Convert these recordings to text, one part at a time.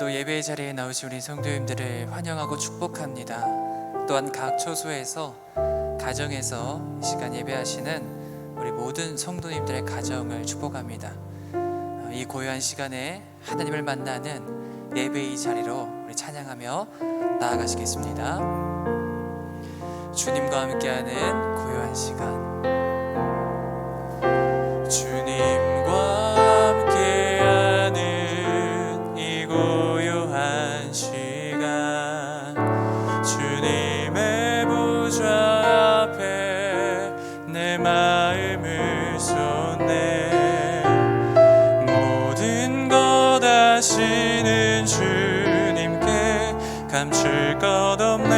오늘도 예배의 자리에 나오신 우리 성도님들을 환영하고 축복합니다. 또한 각 처소에서 가정에서 이 시간 예배하시는 우리 모든 성도님들의 가정을 축복합니다. 이 고요한 시간에 하나님을 만나는 예배의 자리로 우리 찬양하며 나아가시겠습니다. 주님과 함께하는 고요한 시간, 주님과 함께하는 이 고요한 시간, 주님의 보좌 앞에 내 마음을 쏟네. 모든 것 아시는 주님께 감출 것 없네.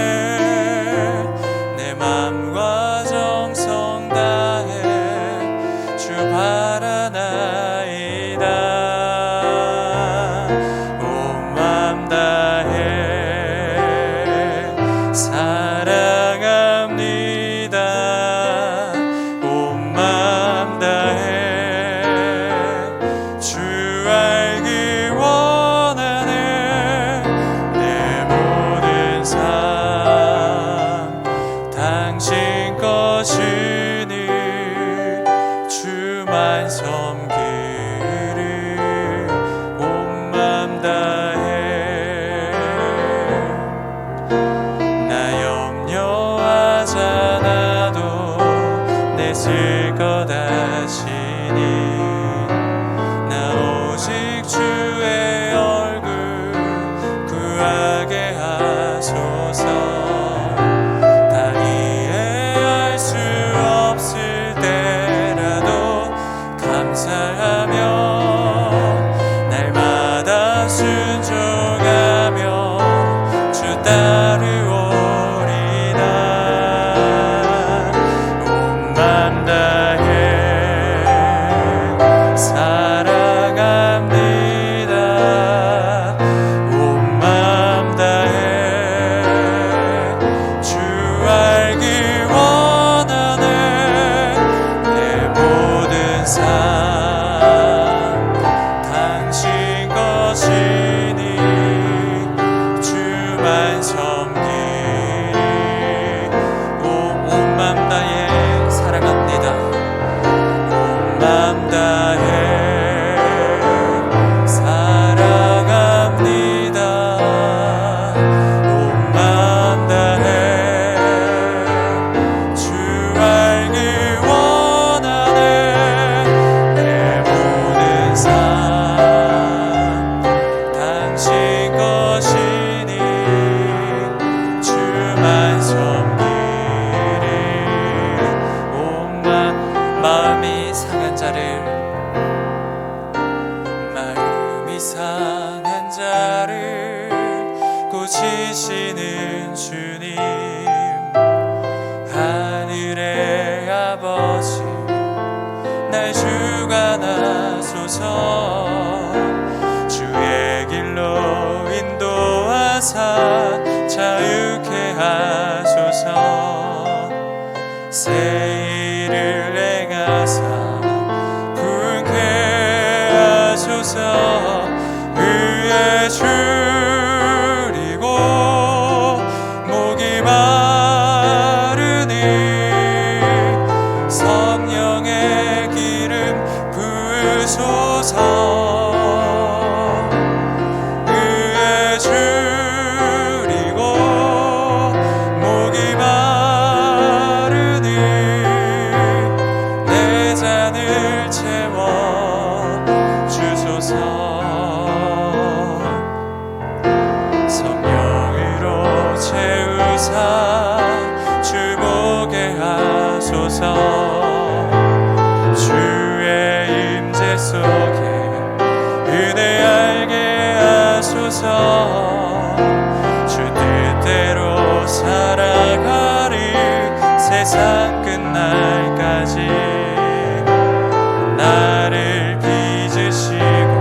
내 맘과 정성 다해 주 바라나이다. 온 맘 다해 사랑합니다. 온 맘 다해 주 알기 원하네. 내 모든 삶 당신 것이니 주만 섬기리. 온 맘 다해 나 염려하지 않아도 내 쓸 것 아시니. 나 오직 주의 얼굴 구하게 하소서. 다 이해할 수 없을 때라도 감사하며 날마다 순종하며 주 따르오리다. 온 맘 다해 사랑합니다. 온 맘 다해 주 알기 원하네. 내 모든 삶 당신 것이니 주만 섬기리. 온 맘 다해 사랑합니다. 온 맘 다해 사랑합니다. 온 맘 다해 주 알기 원하네. 내 모든 삶 당신 것이니 주만 섬기리. 온 마음이 상한 자를, 마음이 상한 자를 고치시는 주님, 하늘의 아버지 날 주관하소서. 주의 길로 인도하사 자유케 하소서. 새 일을 행하사 부흥케 하소서. 의에 줄이고 목이 마르니 성령의 기름 부으소서. 의에 줄이고 목이 마르니 내 잔을 채워 주소서. 성령으로 채우사 주보게 하소서. 주의 임재 속에 은혜 알게 하소서. 주 뜻대로 살아가리. 세상 끝날까지 나를 빚으시고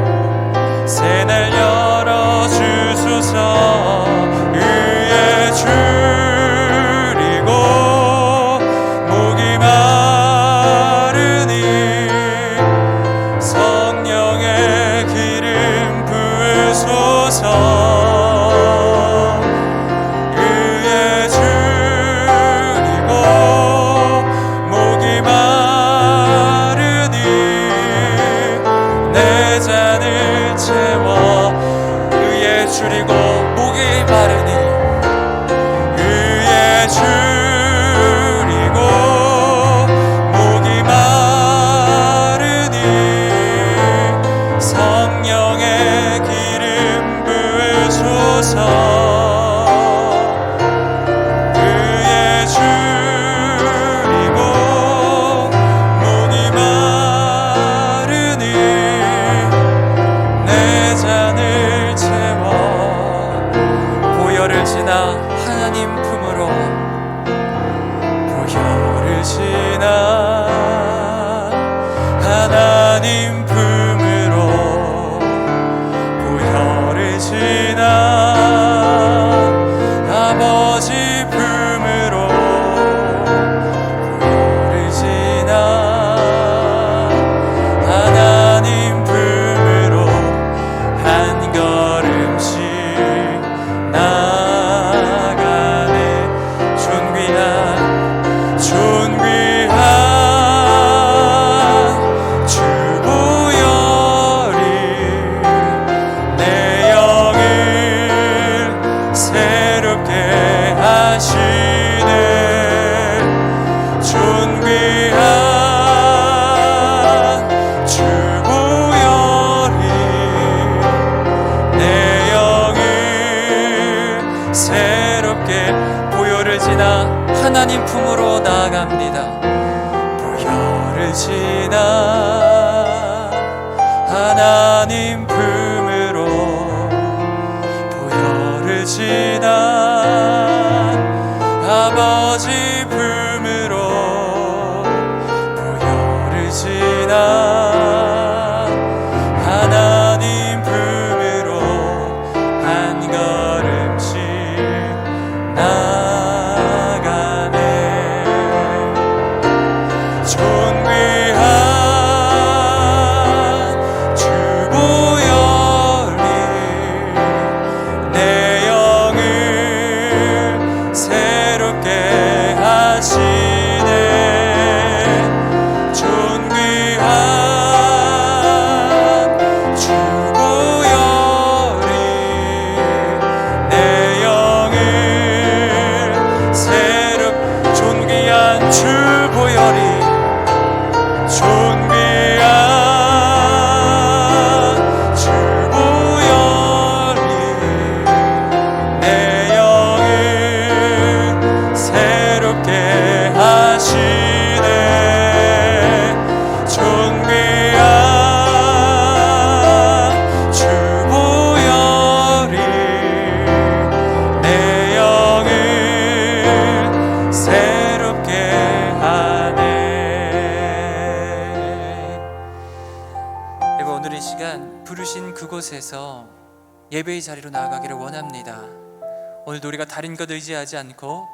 새날 열어주소서. 의에 줄이고 목이 마르니 성령의 기름 부으소서. 보혈을 지나 하나님 품으로 보혈을 지나 아버지 품으로 보혈을 지나 하나님 품으로 한 걸음씩 나가네. 존귀한 주 보혈이 내 영을 새롭게 하시네. 존귀한 주 보혈이 내 영을 존귀한 주 보혈이 존귀한 주 보혈이 내 영을 새롭게 하시네. 존귀한 주 보혈이 내 영을 새롭게 하네. 여러분, 오늘 이 시간 부르신 그곳에서 예배의 자리로 나아가기를 원합니다. 오늘도 우리가 다른 것 의지하지 않고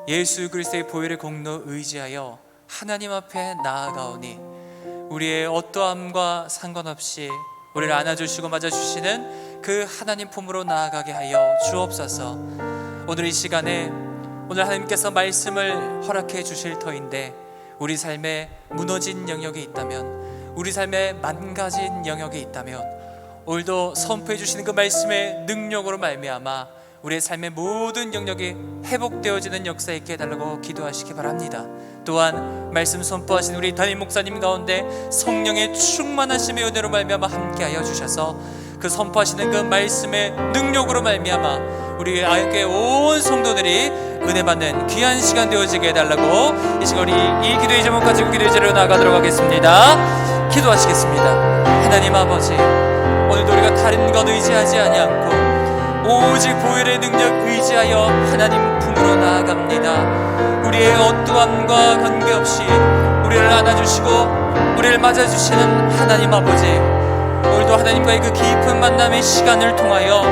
예수 그리스도의 보혈의 공로 의지하여 하나님 앞에 나아가오니 우리의 어떠함과 상관없이 우리를 안아주시고 맞아주시는 그 하나님 품으로 나아가게 하여 주옵소서. 오늘 이 시간에 오늘 하나님께서 말씀을 허락해 주실 터인데 우리 삶에 무너진 영역이 있다면, 우리 삶에 망가진 영역이 있다면 오늘도 선포해 주시는 그 말씀의 능력으로 말미암아 우리의 삶의 모든 영역이 회복되어지는 역사 있게 해달라고 기도하시기 바랍니다. 또한 말씀 선포하신 우리 담임 목사님 가운데 성령의 충만하심의 은혜로 말미암아 함께하여 주셔서 그 선포하시는 그 말씀의 능력으로 말미암아 우리 아이교회 온 성도들이 은혜 받는 귀한 시간 되어지게 해달라고 이 시간 우리 이 기도의 제목 가지고 기도의 자리로 나가도록 하겠습니다. 기도하시겠습니다. 하나님 아버지, 오늘도 우리가 다른 것 의지하지 아니않고 오직 보혈의 능력 의지하여 하나님 품으로 나아갑니다. 우리의 어떠함과 관계없이 우리를 안아주시고 우리를 맞아주시는 하나님 아버지, 오늘도 하나님과의 그 깊은 만남의 시간을 통하여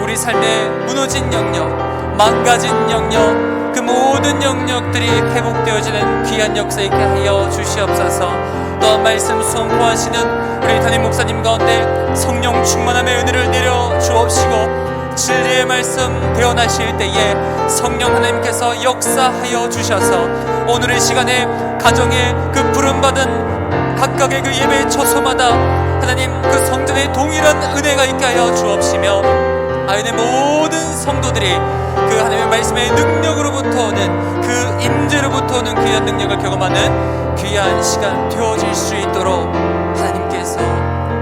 우리 삶의 무너진 영역, 망가진 영역, 그 모든 영역들이 회복되어지는 귀한 역사 있게 하여 주시옵소서. 또한 말씀 선포하시는 우리 담임 목사님 가운데 성령 충만함의 은혜를 내려 주옵시고 진리의 말씀 배워나실 때에 성령 하나님께서 역사하여 주셔서 오늘의 시간에 가정에 그 부름받은 각각의 그 예배 처소마다 하나님 그 성전의 동일한 은혜가 있게 하여 주옵시며 아이의 모든 성도들이 그 하나님의 말씀의 능력으로부터 오는 그 임재로부터 오는 귀한 능력을 경험하는 귀한 시간 되어질 수 있도록 하나님께서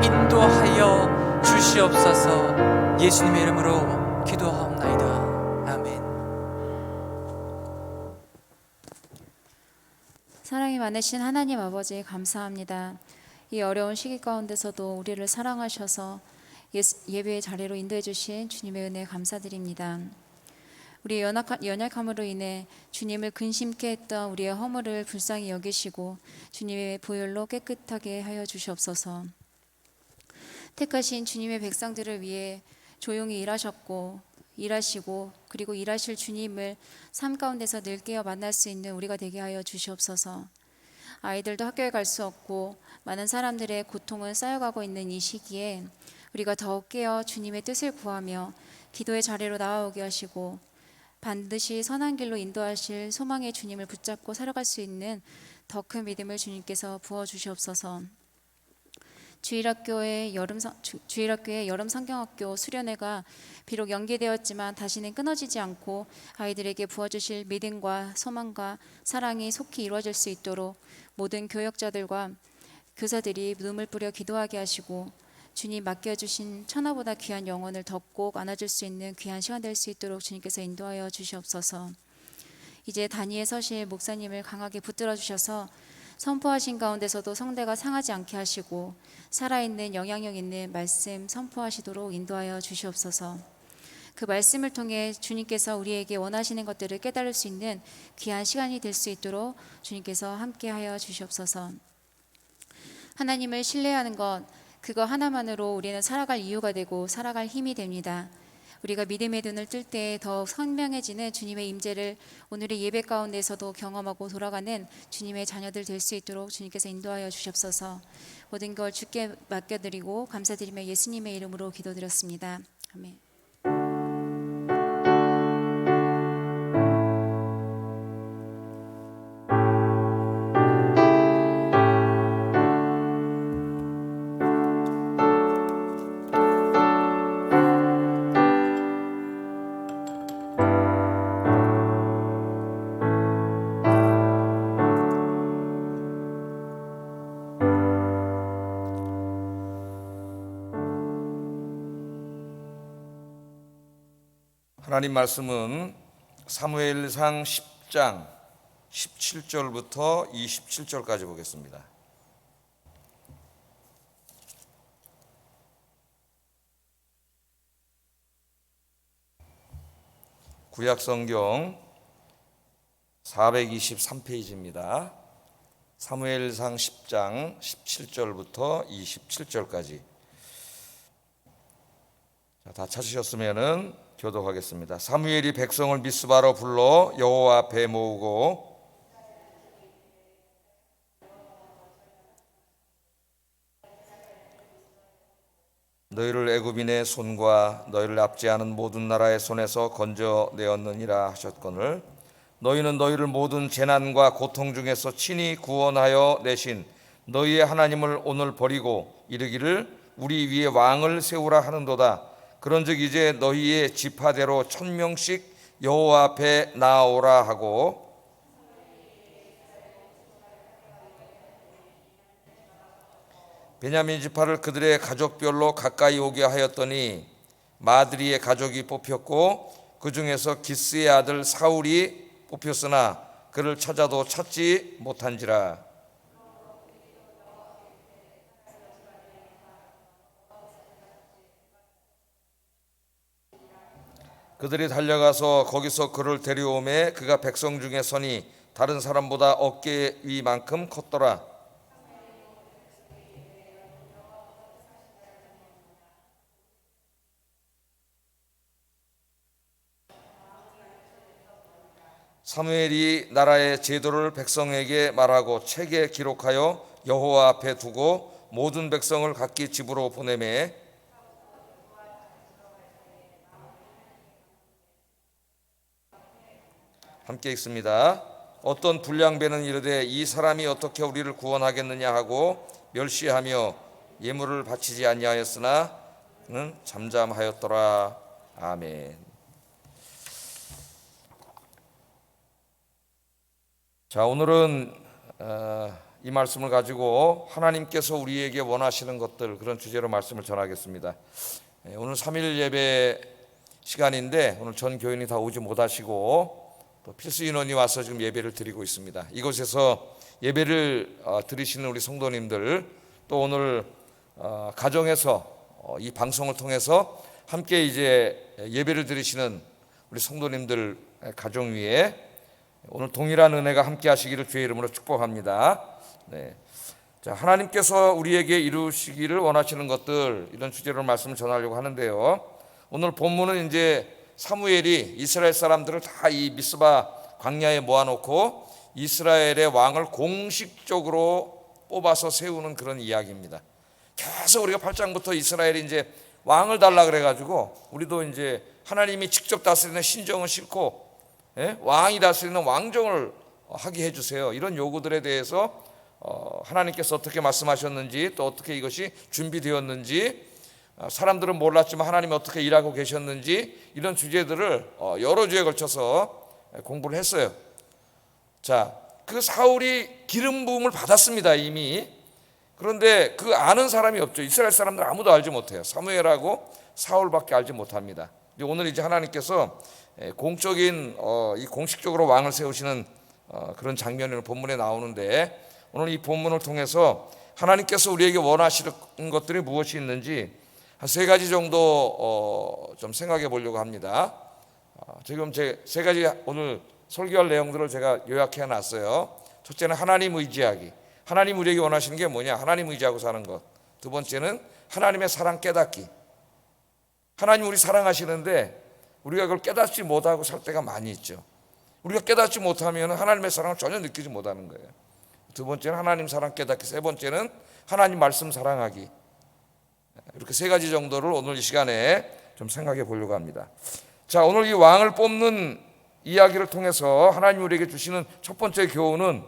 인도하여 주시옵소서. 예수님의 이름으로 기도하옵나이다. 아멘. 사랑이 많으신 하나님 아버지 감사합니다. 이 어려운 시기 가운데서도 우리를 사랑하셔서 예배의 자리로 인도해 주신 주님의 은혜 감사드립니다. 우리의 연약함으로 인해 주님을 근심케 했던 우리의 허물을 불쌍히 여기시고 주님의 보혈로 깨끗하게 하여 주시옵소서. 택하신 주님의 백성들을 위해 조용히 일하시고 그리고 일하실 주님을 삶 가운데서 늘 깨어 만날 수 있는 우리가 되게 하여 주시옵소서. 아이들도 학교에 갈 수 없고 많은 사람들의 고통은 쌓여가고 있는 이 시기에 우리가 더욱 깨어 주님의 뜻을 구하며 기도의 자리로 나아오게 하시고 반드시 선한 길로 인도하실 소망의 주님을 붙잡고 살아갈 수 있는 더 큰 믿음을 주님께서 부어주시옵소서. 주일학교의 여름 성경학교 수련회가 비록 연기되었지만 다시는 끊어지지 않고 아이들에게 부어주실 믿음과 소망과 사랑이 속히 이루어질 수 있도록 모든 교역자들과 교사들이 눈물 뿌려 기도하게 하시고 주님 맡겨주신 천하보다 귀한 영혼을 더 꼭 안아줄 수 있는 귀한 시간 될 수 있도록 주님께서 인도하여 주시옵소서. 이제 단위에 서실 목사님을 강하게 붙들어 주셔서 선포하신 가운데서도 성대가 상하지 않게 하시고 살아있는 영향력 있는 말씀 선포하시도록 인도하여 주시옵소서. 그 말씀을 통해 주님께서 우리에게 원하시는 것들을 깨달을 수 있는 귀한 시간이 될 수 있도록 주님께서 함께하여 주시옵소서. 하나님을 신뢰하는 것, 그거 하나만으로 우리는 살아갈 이유가 되고 살아갈 힘이 됩니다. 우리가 믿음의 눈을 뜰 때 더욱 선명해지는 주님의 임재를 오늘의 예배 가운데서도 경험하고 돌아가는 주님의 자녀들 될 수 있도록 주님께서 인도하여 주시옵소서. 모든 걸 주께 맡겨드리고 감사드리며 예수님의 이름으로 기도드렸습니다. 아멘. 하나님 말씀은 사무엘상 10장 17절부터 27절까지 보겠습니다. 구약성경 423페이지입니다. 사무엘상 10장 17절부터 27절까지. 다 찾으셨으면은 교독하겠습니다. 사무엘이 백성을 미스바로 불러 여호와 앞에 모으고 너희를 애굽인의 손과 너희를 압제하는 모든 나라의 손에서 건져내었느니라 하셨거늘 너희는 너희를 모든 재난과 고통 중에서 친히 구원하여 내신 너희의 하나님을 오늘 버리고 이르기를 우리 위에 왕을 세우라 하는도다. 그런즉 이제 너희의 지파대로 1000명씩 여호와 앞에 나아오라 하고 베냐민 지파를 그들의 가족별로 가까이 오게 하였더니 마드리의 가족이 뽑혔고 그 중에서 기스의 아들 사울이 뽑혔으나 그를 찾아도 찾지 못한지라. 그들이 달려가서 거기서 그를 데려오매 그가 백성 중에 서니 다른 사람보다 어깨 위만큼 컸더라. 사무엘이 나라의 제도를 백성에게 말하고 책에 기록하여 여호와 앞에 두고 모든 백성을 각기 집으로 보내매 함께 읽습니다. 어떤 불량배는 이르되 이 사람이 어떻게 우리를 구원하겠느냐 하고 멸시하며 예물을 바치지 아니하였으나 그는 잠잠하였더라. 아멘. 자, 오늘은 이 말씀을 가지고 하나님께서 우리에게 원하시는 것들, 그런 주제로 말씀을 전하겠습니다. 오늘 3일 예배 시간인데 오늘 전 교인이 다 오지 못하시고 또 필수 인원이 와서 지금 예배를 드리고 있습니다. 이곳에서 예배를 드리시는 우리 성도님들, 또 오늘 가정에서 이 방송을 통해서 함께 이제 예배를 드리시는 우리 성도님들 가정 위에 오늘 동일한 은혜가 함께 하시기를 주의 이름으로 축복합니다. 네. 자, 하나님께서 우리에게 이루시기를 원하시는 것들, 이런 주제로 말씀을 전하려고 하는데요. 오늘 본문은 이제 사무엘이 이스라엘 사람들을 다 이 미스바 광야에 모아놓고 이스라엘의 왕을 공식적으로 뽑아서 세우는 그런 이야기입니다. 계속 우리가 8장부터 이스라엘이 이제 왕을 달라 그래가지고 우리도 이제 하나님이 직접 다스리는 신정은 싫고 왕이 다스리는 왕정을 하게 해주세요. 이런 요구들에 대해서 하나님께서 어떻게 말씀하셨는지, 또 어떻게 이것이 준비되었는지, 사람들은 몰랐지만 하나님이 어떻게 일하고 계셨는지, 이런 주제들을 여러 주에 걸쳐서 공부를 했어요. 자, 그 사울이 기름 부음을 받았습니다, 이미. 그런데 그 아는 사람이 없죠. 이스라엘 사람들 아무도 알지 못해요. 사무엘하고 사울밖에 알지 못합니다. 오늘 이제 하나님께서 공적인 이 공식적으로 왕을 세우시는 그런 장면이 본문에 나오는데, 오늘 이 본문을 통해서 하나님께서 우리에게 원하시는 것들이 무엇이 있는지 한 3가지 정도 좀 생각해 보려고 합니다. 지금 제 3가지 오늘 설교할 내용들을 제가 요약해 놨어요. 첫째는 하나님 의지하기. 하나님 우리에게 원하시는 게 뭐냐? 하나님 의지하고 사는 것. 두 번째는 하나님의 사랑 깨닫기. 하나님 우리 사랑하시는데 우리가 그걸 깨닫지 못하고 살 때가 많이 있죠. 우리가 깨닫지 못하면 하나님의 사랑을 전혀 느끼지 못하는 거예요. 두 번째는 하나님 사랑 깨닫기. 세 번째는 하나님 말씀 사랑하기. 이렇게 3가지 정도를 오늘 이 시간에 좀 생각해 보려고 합니다. 자, 오늘 이 왕을 뽑는 이야기를 통해서 하나님 우리에게 주시는 첫 번째 교훈은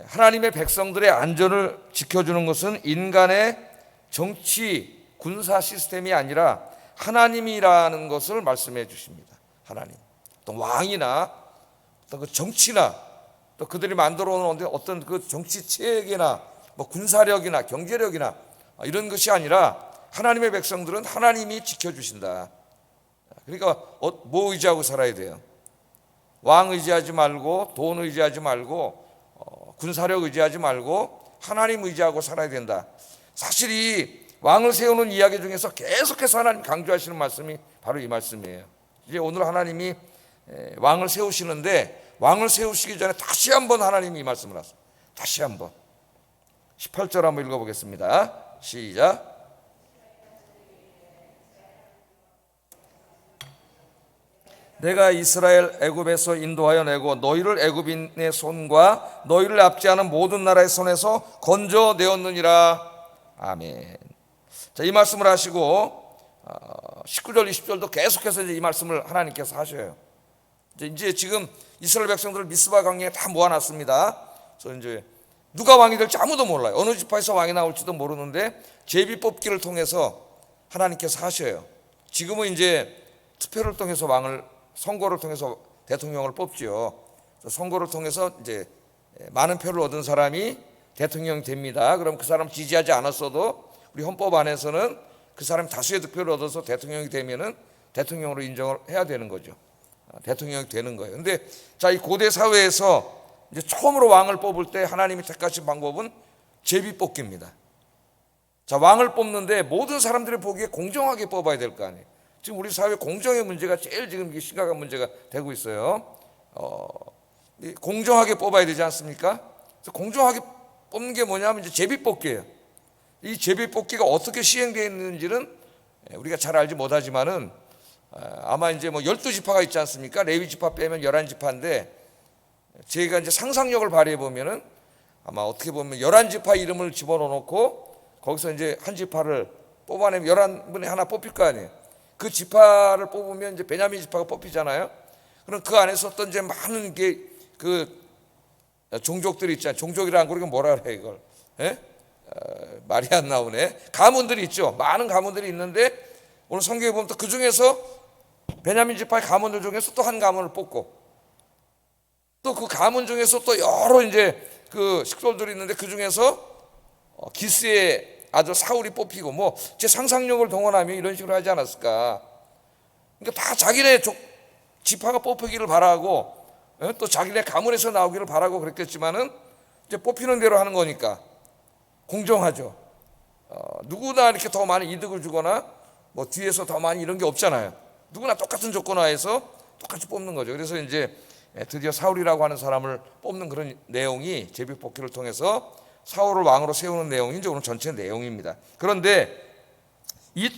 하나님의 백성들의 안전을 지켜주는 것은 인간의 정치, 군사 시스템이 아니라 하나님이라는 것을 말씀해 주십니다. 하나님. 또 왕이나 또 그 정치나 또 그들이 만들어 놓은 어떤 그 정치 체계나 뭐 군사력이나 경제력이나 이런 것이 아니라 하나님의 백성들은 하나님이 지켜주신다. 그러니까 뭐 의지하고 살아야 돼요? 왕 의지하지 말고 돈 의지하지 말고 군사력 의지하지 말고 하나님 의지하고 살아야 된다. 사실 이 왕을 세우는 이야기 중에서 계속해서 하나님 강조하시는 말씀이 바로 이 말씀이에요. 이제 오늘 하나님이 왕을 세우시는데 왕을 세우시기 전에 다시 한번 하나님이 이 말씀을 하세요. 다시 한번 18절 한번 읽어보겠습니다. 시작. 내가 이스라엘 애굽에서 인도하여 내고 너희를 애굽인의 손과 너희를 압제하는 모든 나라의 손에서 건져내었느니라. 아멘. 자, 이 말씀을 하시고 19절 20절도 계속해서 이제 이 말씀을 하나님께서 하셔요. 이제 지금 이스라엘 백성들을 미스바 광야에 다 모아놨습니다. 그래서 이제 누가 왕이 될지 아무도 몰라요. 어느 지파에서 왕이 나올지도 모르는데 제비 뽑기를 통해서 하나님께서 하셔요. 지금은 이제 투표를 통해서 왕을, 선거를 통해서 대통령을 뽑지요. 선거를 통해서 이제 많은 표를 얻은 사람이 대통령이 됩니다. 그럼 그 사람 지지하지 않았어도 우리 헌법 안에서는 그 사람이 다수의 득표를 얻어서 대통령이 되면은 대통령으로 인정을 해야 되는 거죠. 대통령이 되는 거예요. 근데 자, 이 고대 사회에서 이제 처음으로 왕을 뽑을 때 하나님이 택하신 방법은 제비 뽑기입니다. 자, 왕을 뽑는데 모든 사람들이 보기에 공정하게 뽑아야 될 거 아니에요. 지금 우리 사회 공정의 문제가 제일 지금 심각한 문제가 되고 있어요. 공정하게 뽑아야 되지 않습니까? 그래서 공정하게 뽑는 게 뭐냐면 이제 제비 뽑기예요. 이 제비 뽑기가 어떻게 시행되어 있는지는 우리가 잘 알지 못하지만은 아마 이제 뭐 12지파가 있지 않습니까? 레위 지파 빼면 11지파인데 제가 이제 상상력을 발휘해 보면은 아마 어떻게 보면 11지파 이름을 집어넣어 놓고 거기서 이제 한 지파를 뽑아내면 11분에 하나 뽑힐 거 아니에요. 그 지파를 뽑으면 이제 베냐민 지파가 뽑히잖아요. 그럼 그 안에서 어떤 이제 많은 게 그 종족들이 있잖아요. 종족이라는 거 우리가 뭐라 그래 이걸? 말이 안 나오네. 가문들이 있죠. 많은 가문들이 있는데 오늘 성경에 보면 또 그 중에서 베냐민 지파의 가문들 중에서 또 한 가문을 뽑고 또 그 가문 중에서 또 여러 이제 그 식솔들이 있는데 그 중에서 기스의 아들 사울이 뽑히고 뭐 제 상상력을 동원하면 이런 식으로 하지 않았을까. 그러니까 다 자기네 지파가 뽑히기를 바라고 또 자기네 가문에서 나오기를 바라고 그랬겠지만은 이제 뽑히는 대로 하는 거니까 공정하죠. 누구나 이렇게 더 많은 이득을 주거나 뭐 뒤에서 더 많이 이런 게 없잖아요. 누구나 똑같은 조건 하에서 똑같이 뽑는 거죠. 그래서 이제 드디어 사울이라고 하는 사람을 뽑는 그런 내용이 제비 뽑기를 통해서 사울을 왕으로 세우는 내용이 이제 오늘 전체 내용입니다. 그런데 이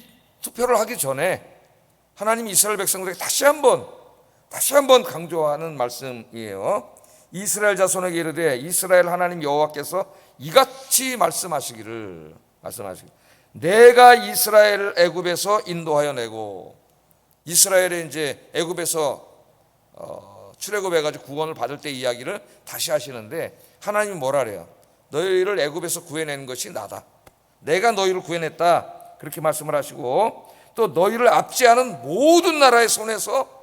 투표를 하기 전에 하나님이 이스라엘 백성들에게 다시 한번 강조하는 말씀이에요. 이스라엘 자손에게 이르되 이스라엘 하나님 여호와께서 이같이 말씀하시기를 내가 이스라엘을 애굽에서 인도하여 내고 이스라엘의 이제 애굽에서 출애굽해가지고 구원을 받을 때 이야기를 다시 하시는데 하나님이 뭐라 그래요? 너희를 애굽에서 구해낸 것이 나다. 내가 너희를 구해냈다. 그렇게 말씀을 하시고 또 너희를 압제하는 모든 나라의 손에서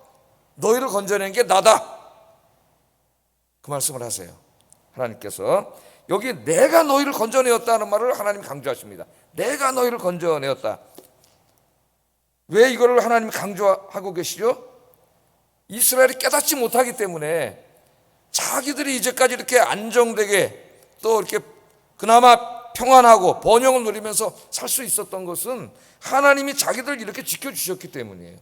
너희를 건져낸 게 나다. 그 말씀을 하세요. 하나님께서 여기 내가 너희를 건져내었다는 말을 하나님 강조하십니다. 내가 너희를 건져내었다. 왜 이거를 하나님이 강조하고 계시죠? 이스라엘이 깨닫지 못하기 때문에 자기들이 이제까지 이렇게 안정되게 또 이렇게 그나마 평안하고 번영을 누리면서 살 수 있었던 것은 하나님이 자기들 이렇게 지켜주셨기 때문이에요.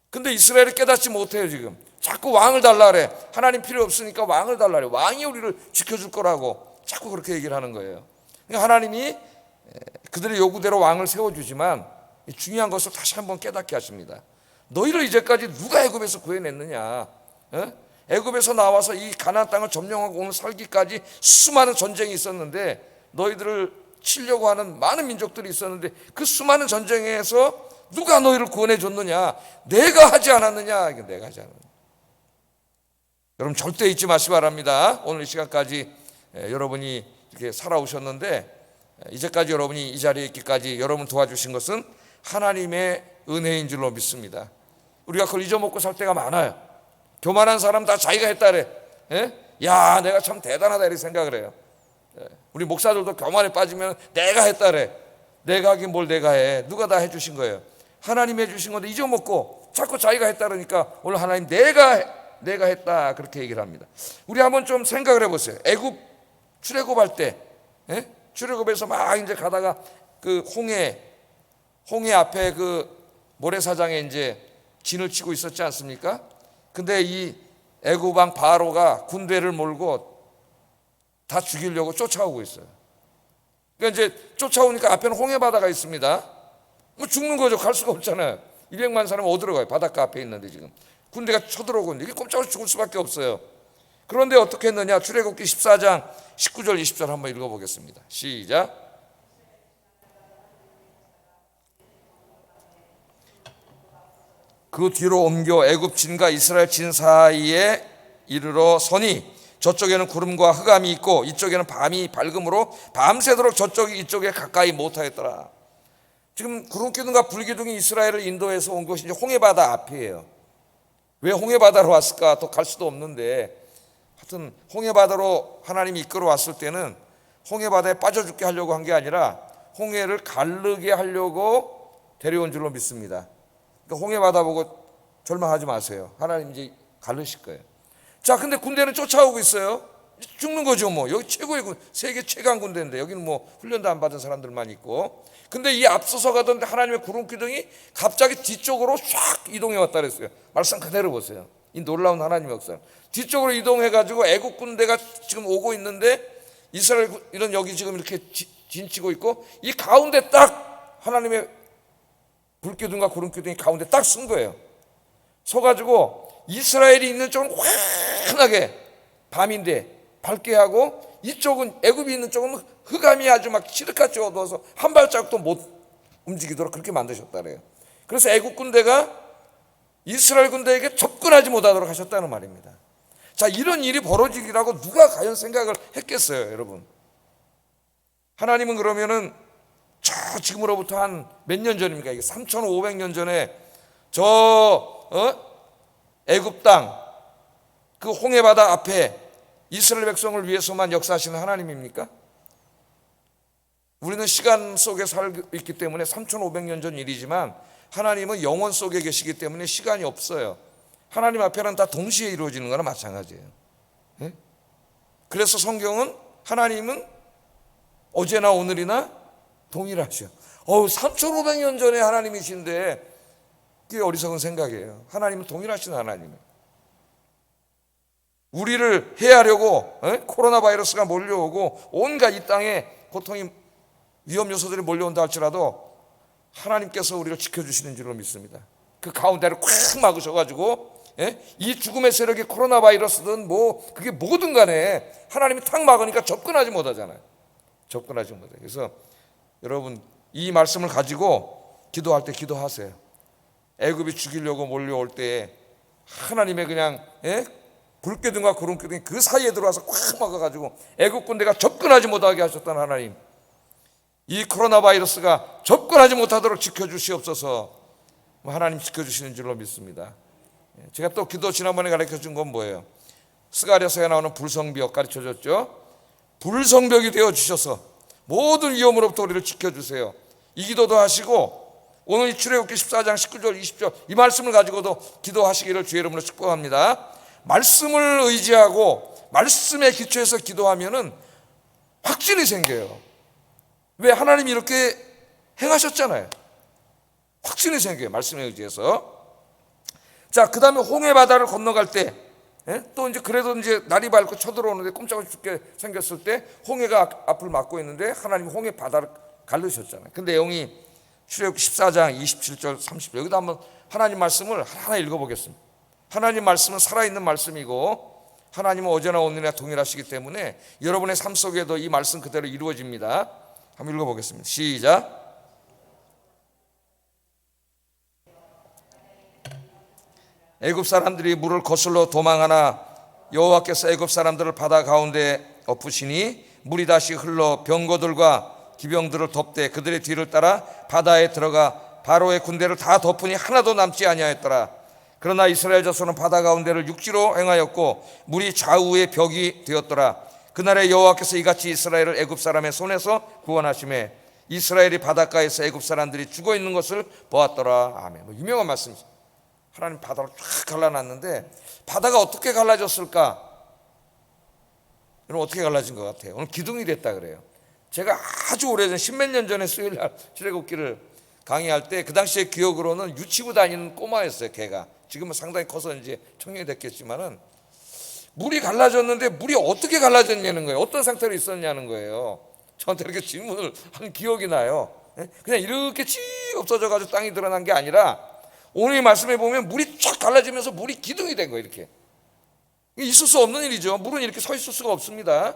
근데 이스라엘이 깨닫지 못해요. 지금 자꾸 왕을 달라 그래. 하나님 필요 없으니까 왕을 달라 그래. 왕이 우리를 지켜줄 거라고 자꾸 그렇게 얘기를 하는 거예요. 그러니까 하나님이 그들의 요구대로 왕을 세워주지만 중요한 것을 다시 한번 깨닫게 하십니다. 너희를 이제까지 누가 애굽에서 구해냈느냐? 애굽에서 나와서 이 가나안 땅을 점령하고 오늘 살기까지 수많은 전쟁이 있었는데, 너희들을 치려고 하는 많은 민족들이 있었는데, 그 수많은 전쟁에서 누가 너희를 구원해 줬느냐? 내가 하지 않았느냐? 내가 하지 않았느냐? 여러분 절대 잊지 마시기 바랍니다. 오늘 이 시간까지 여러분이 이렇게 살아오셨는데, 이제까지 여러분이 이 자리에 있기까지 여러분 도와주신 것은 하나님의 은혜인 줄로 믿습니다. 우리가 그걸 잊어먹고 살 때가 많아요. 교만한 사람 다 자기가 했다 그래. 야, 내가 참 대단하다 이렇게 생각을 해요. 우리 목사들도 교만에 빠지면 내가 했다 그래. 내가 하긴 뭘 내가 해. 누가 다 해주신 거예요. 하나님이 해주신 건데 잊어먹고 자꾸 자기가 했다 그러니까 오늘 하나님 내가 했다 그렇게 얘기를 합니다. 우리 한번 좀 생각을 해보세요. 애굽 출애굽할 때, 출애굽에서 막 이제 가다가 그 홍해 앞에 그 모래사장에 이제 진을 치고 있었지 않습니까? 근데 이 애굽 왕 바로가 군대를 몰고 다 죽이려고 쫓아오고 있어요. 그러니까 이제 쫓아오니까 앞에는 홍해 바다가 있습니다. 뭐 죽는 거죠. 갈 수가 없잖아요. 200만 사람 어디로 가요? 바닷가 앞에 있는데 지금 군대가 쳐들어오고 있는데 이게 꼼짝없이 죽을 수밖에 없어요. 그런데 어떻게 했느냐? 출애굽기 14장 19절 20절 한번 읽어보겠습니다. 시작. 그 뒤로 옮겨 애굽 진과 이스라엘 진 사이에 이르러 서니 저쪽에는 구름과 흑암이 있고 이쪽에는 밤이 밝음으로 밤새도록 저쪽이 이쪽에 가까이 못하였더라. 지금 구름기둥과 불기둥이 이스라엘을 인도해서 온 것이 이제 홍해바다 앞이에요. 왜 홍해바다로 왔을까? 더 갈 수도 없는데 하여튼 홍해바다로 하나님이 이끌어 왔을 때는 홍해바다에 빠져 죽게 하려고 한 게 아니라 홍해를 가르게 하려고 데려온 줄로 믿습니다. 그러니까 홍해바다 보고 절망하지 마세요. 하나님 이제 가르실 거예요. 자, 근데 군대는 쫓아오고 있어요. 죽는 거죠 뭐. 여기 최고의 세계 최강 군대인데 여기는 뭐 훈련도 안 받은 사람들만 있고. 근데 이 앞서서 가던 하나님의 구름기둥이 갑자기 뒤쪽으로 쫙 이동해 왔다 그랬어요. 말씀 그대로 보세요. 이 놀라운 하나님의 역사. 뒤쪽으로 이동해가지고 애국 군대가 지금 오고 있는데 이스라엘은 여기 지금 이렇게 진치고 있고 이 가운데 딱 하나님의 불기둥과 구름기둥이 가운데 딱 쓴 거예요. 서가지고 이스라엘이 있는 쪽은 환하게 밤인데 밝게 하고 이쪽은 애굽이 있는 쪽은 흑암이 아주 막 시르카치 어두워서 한 발짝도 못 움직이도록 그렇게 만드셨다 그래요. 그래서 애굽 군대가 이스라엘 군대에게 접근하지 못하도록 하셨다는 말입니다. 자, 이런 일이 벌어지리라고 누가 과연 생각을 했겠어요, 여러분? 하나님은 그러면은 저 지금으로부터 한 몇 년 전입니까? 이게 3,500년 전에 애굽 땅 그 홍해바다 앞에 이스라엘 백성을 위해서만 역사하시는 하나님입니까? 우리는 시간 속에 살고 있기 때문에 3,500년 전 일이지만 하나님은 영원 속에 계시기 때문에 시간이 없어요. 하나님 앞에는 다 동시에 이루어지는 거나 마찬가지예요. 그래서 성경은 하나님은 어제나 오늘이나 동일하셔. 3,500년 전에 하나님이신데 그게 어리석은 생각이에요. 하나님은 동일하신 하나님이에요. 우리를 해하려고 코로나 바이러스가 몰려오고 온갖 이 땅에 고통이 위험 요소들이 몰려온다 할지라도 하나님께서 우리를 지켜주시는 줄로 믿습니다. 그 가운데를 꽉 막으셔가지고 이 죽음의 세력이 코로나 바이러스든 뭐 그게 뭐든 간에 하나님이 탁 막으니까 접근하지 못하잖아요. 접근하지 못해요. 그래서 여러분 이 말씀을 가지고 기도할 때 기도하세요. 애굽이 죽이려고 몰려올 때 하나님의 그냥 불기둥과 구름기둥이 그 사이에 들어와서 꽉 막아가지고 애굽 군대가 접근하지 못하게 하셨던 하나님, 이 코로나 바이러스가 접근하지 못하도록 지켜주시옵소서. 하나님 지켜주시는 줄로 믿습니다. 제가 또 기도 지난번에 가르쳐준 건 뭐예요? 스가랴서에 나오는 불성벽 가르쳐줬죠. 불성벽이 되어주셔서 모든 위험으로부터 우리를 지켜주세요. 이 기도도 하시고 오늘 출애굽기 14장 19절 20절 이 말씀을 가지고도 기도하시기를 주의 이름으로 축복합니다. 말씀을 의지하고 말씀에 기초해서 기도하면은 확신이 생겨요. 왜? 하나님이 이렇게 행하셨잖아요. 확신이 생겨요. 말씀에 의지해서. 자, 그 다음에 홍해 바다를 건너갈 때, 또 이제 그래도 이제 날이 밝고 쳐들어오는데 꼼짝없이 죽게 생겼을 때 홍해가 앞을 막고 있는데 하나님이 홍해 바다를 가르셨잖아요. 그 내용이 출애굽기 14장 27절 30절. 여기다 한번 하나님 말씀을 하나 읽어보겠습니다. 하나님 말씀은 살아있는 말씀이고 하나님은 어제나 오늘이나 동일하시기 때문에 여러분의 삶 속에도 이 말씀 그대로 이루어집니다. 한번 읽어보겠습니다. 시작. 애굽 사람들이 물을 거슬러 도망하나 여호와께서 애굽 사람들을 바다 가운데 엎으시니 물이 다시 흘러 병거들과 기병들을 덮되 그들의 뒤를 따라 바다에 들어가 바로의 군대를 다 덮으니 하나도 남지 아니하였더라. 그러나 이스라엘 자손은 바다 가운데를 육지로 행하였고 물이 좌우의 벽이 되었더라. 그날에 여호와께서 이같이 이스라엘을 애굽 사람의 손에서 구원하시매 이스라엘이 바닷가에서 애굽 사람들이 죽어 있는 것을 보았더라. 아멘. 유명한 말씀이죠. 하나님 바다를 쫙 갈라놨는데 바다가 어떻게 갈라졌을까? 여러분 어떻게 갈라진 것 같아요? 오늘 기둥이 됐다 그래요. 제가 아주 오래전 십몇 년 전에 수요일날 출애굽기를 강의할 때 그 당시에 기억으로는 유치부 다니는 꼬마였어요. 걔가 지금은 상당히 커서 이제 청년이 됐겠지만은 물이 갈라졌는데 물이 어떻게 갈라졌냐는 거예요. 어떤 상태로 있었냐는 거예요. 저한테 이렇게 질문을 한 기억이 나요. 그냥 이렇게 쭉 없어져가지고 땅이 드러난 게 아니라 오늘 이 말씀에 보면 물이 쫙 갈라지면서 물이 기둥이 된 거예요. 이렇게 있을 수 없는 일이죠. 물은 이렇게 서 있을 수가 없습니다.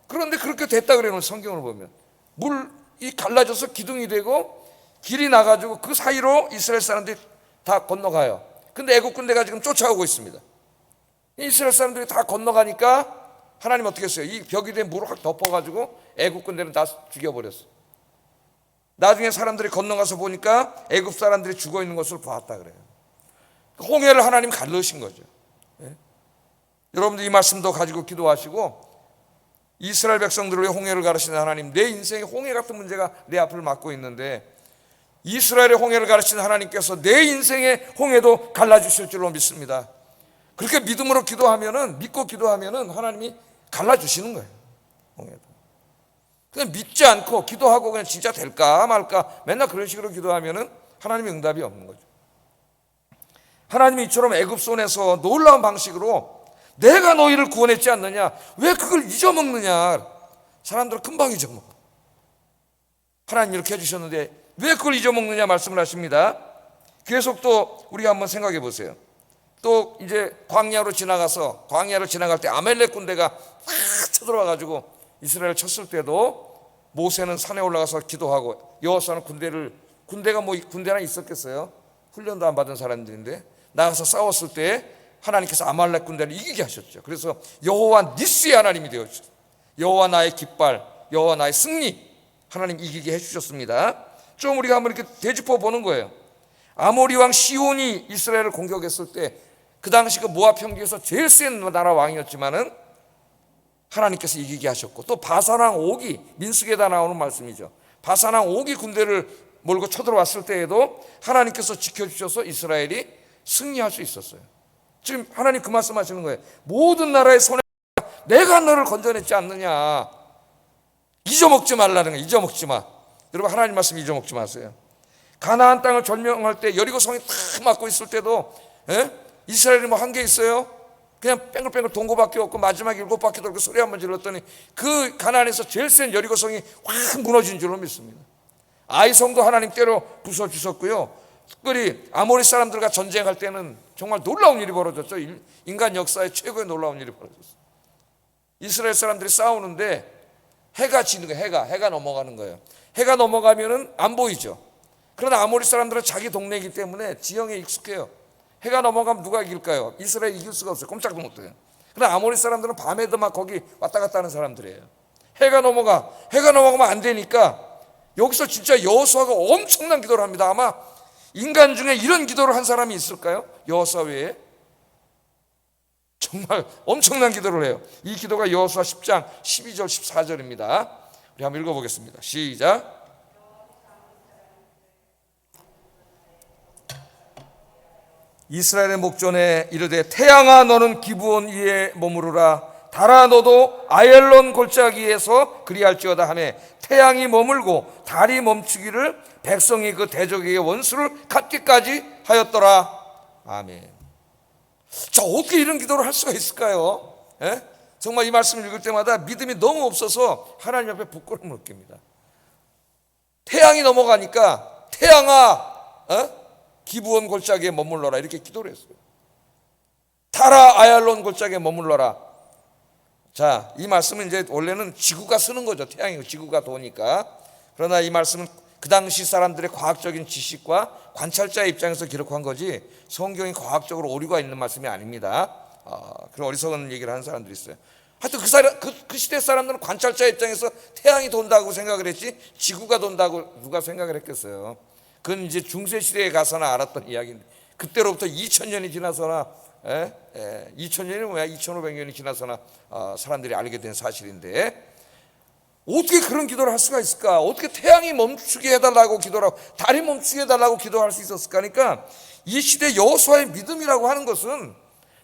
그런데 그렇게 됐다 그래요. 성경을 보면 물이 갈라져서 기둥이 되고 길이 나가지고 그 사이로 이스라엘 사람들이 다 건너가요. 근데 애국 군대가 지금 쫓아오고 있습니다. 이스라엘 사람들이 다 건너가니까 하나님 어떻게 했어요? 이 벽이 된 물을 확 덮어가지고 애국 군대는 다 죽여버렸어요. 나중에 사람들이 건너가서 보니까 애굽 사람들이 죽어 있는 것을 보았다 그래요. 홍해를 하나님 가르신 거죠. 여러분들 이 말씀도 가지고 기도하시고 이스라엘 백성들을 위해 홍해를 가르치는 하나님, 내 인생에 홍해 같은 문제가 내 앞을 막고 있는데 이스라엘의 홍해를 가르치는 하나님께서 내 인생의 홍해도 갈라주실 줄로 믿습니다. 그렇게 믿음으로 기도하면은, 믿고 기도하면은 하나님이 갈라주시는 거예요. 홍해도. 그냥 믿지 않고 기도하고 그냥 진짜 될까 말까 맨날 그런 식으로 기도하면은 하나님의 응답이 없는 거죠. 하나님이 이처럼 애굽 손에서 놀라운 방식으로 내가 너희를 구원했지 않느냐, 왜 그걸 잊어먹느냐. 사람들은 금방 잊어먹어. 하나님 이렇게 해주셨는데 왜 그걸 잊어먹느냐 말씀을 하십니다. 계속 또 우리가 한번 생각해 보세요. 또 이제 광야를 지나갈 때 아멜렉 군대가 막 쳐들어와가지고 이스라엘을 쳤을 때도 모세는 산에 올라가서 기도하고 여호수아는 군대가 뭐 군대나 있었겠어요? 훈련도 안 받은 사람들인데 나가서 싸웠을 때 하나님께서 아말렉 군대를 이기게 하셨죠. 그래서 여호와 니스의 하나님이 되었죠. 여호와 나의 깃발, 여호와 나의 승리, 하나님 이기게 해주셨습니다. 좀 우리가 한번 이렇게 되짚어 보는 거예요. 아모리 왕 시온이 이스라엘을 공격했을 때 그 당시 그 모압 평지에서 제일 센 나라 왕이었지만은 하나님께서 이기게 하셨고, 또 바산 왕 옥이, 민수기에다 나오는 말씀이죠. 바산 왕 옥이 군대를 몰고 쳐들어왔을 때에도 하나님께서 지켜주셔서 이스라엘이 승리할 수 있었어요. 지금 하나님 그 말씀하시는 거예요. 모든 나라의 손에 내가 너를 건져냈지 않느냐. 잊어먹지 말라는 거예요. 잊어먹지 마. 여러분 하나님 말씀 잊어먹지 마세요. 가나안 땅을 점령할 때 여리고성이 탁 막고 있을 때도 이스라엘이 뭐 한 게 있어요? 그냥 뺑글뺑글 동고밖에 없고 마지막 7바퀴 돌고 소리 한번 질렀더니 그 가나안에서 제일 센 여리고성이 확 무너진 줄로 믿습니다. 아이성도 하나님 때로 부숴주셨고요. 특별히 아모리 사람들과 전쟁할 때는 정말 놀라운 일이 벌어졌죠. 인간 역사의 최고의 놀라운 일이 벌어졌어요. 이스라엘 사람들이 싸우는데 해가 지는 거예요. 해가 넘어가는 거예요. 해가 넘어가면은 안 보이죠. 그러나 아모리 사람들은 자기 동네이기 때문에 지형에 익숙해요. 해가 넘어가면 누가 이길까요? 이스라엘이 이길 수가 없어요. 꼼짝도 못해요. 그러나 아모리 사람들은 밤에도 막 거기 왔다 갔다 하는 사람들이에요. 해가 넘어가면 안 되니까 여기서 진짜 여호수아가 엄청난 기도를 합니다. 아마 인간 중에 이런 기도를 한 사람이 있을까요? 여호수아 외에? 정말 엄청난 기도를 해요. 이 기도가 여호수아 10장 12절 14절입니다. 우리 한번 읽어보겠습니다. 시작. 이스라엘의 목전에 이르되 태양아 너는 기브온 위에 머무르라 달아 너도 아얄론 골짜기에서 그리할지어다 하매 태양이 머물고 달이 멈추기를 백성이 그 대적에게 원수를 갚기까지 하였더라. 아멘. 자, 어떻게 이런 기도를 할 수가 있을까요? 예? 정말 이 말씀을 읽을 때마다 믿음이 너무 없어서 하나님 앞에 부끄러움을 느낍니다. 태양이 넘어가니까 태양아 기브온 골짜기에 머물러라 이렇게 기도를 했어요. 달아 아얄론 골짜기에 머물러라. 자, 이 말씀은 이제 원래는 지구가 쓰는 거죠. 태양이 지구가 도니까. 그러나 이 말씀은 그 당시 사람들의 과학적인 지식과 관찰자의 입장에서 기록한 거지 성경이 과학적으로 오류가 있는 말씀이 아닙니다. 그런 어리석은 얘기를 하는 사람들이 있어요. 하여튼 그 시대 사람들은 관찰자의 입장에서 태양이 돈다고 생각을 했지 지구가 돈다고 누가 생각을 했겠어요. 그건 이제 중세시대에 가서나 알았던 이야기인데 그때로부터 2000년이 지나서나 2000년이 뭐야 2500년이 지나서나 사람들이 알게 된 사실인데 어떻게 그런 기도를 할 수가 있을까? 어떻게 태양이 멈추게 해달라고 기도를 하고 달이 멈추게 해달라고 기도할 수 있었을까? 그러니까 이 시대 여호수아의 믿음이라고 하는 것은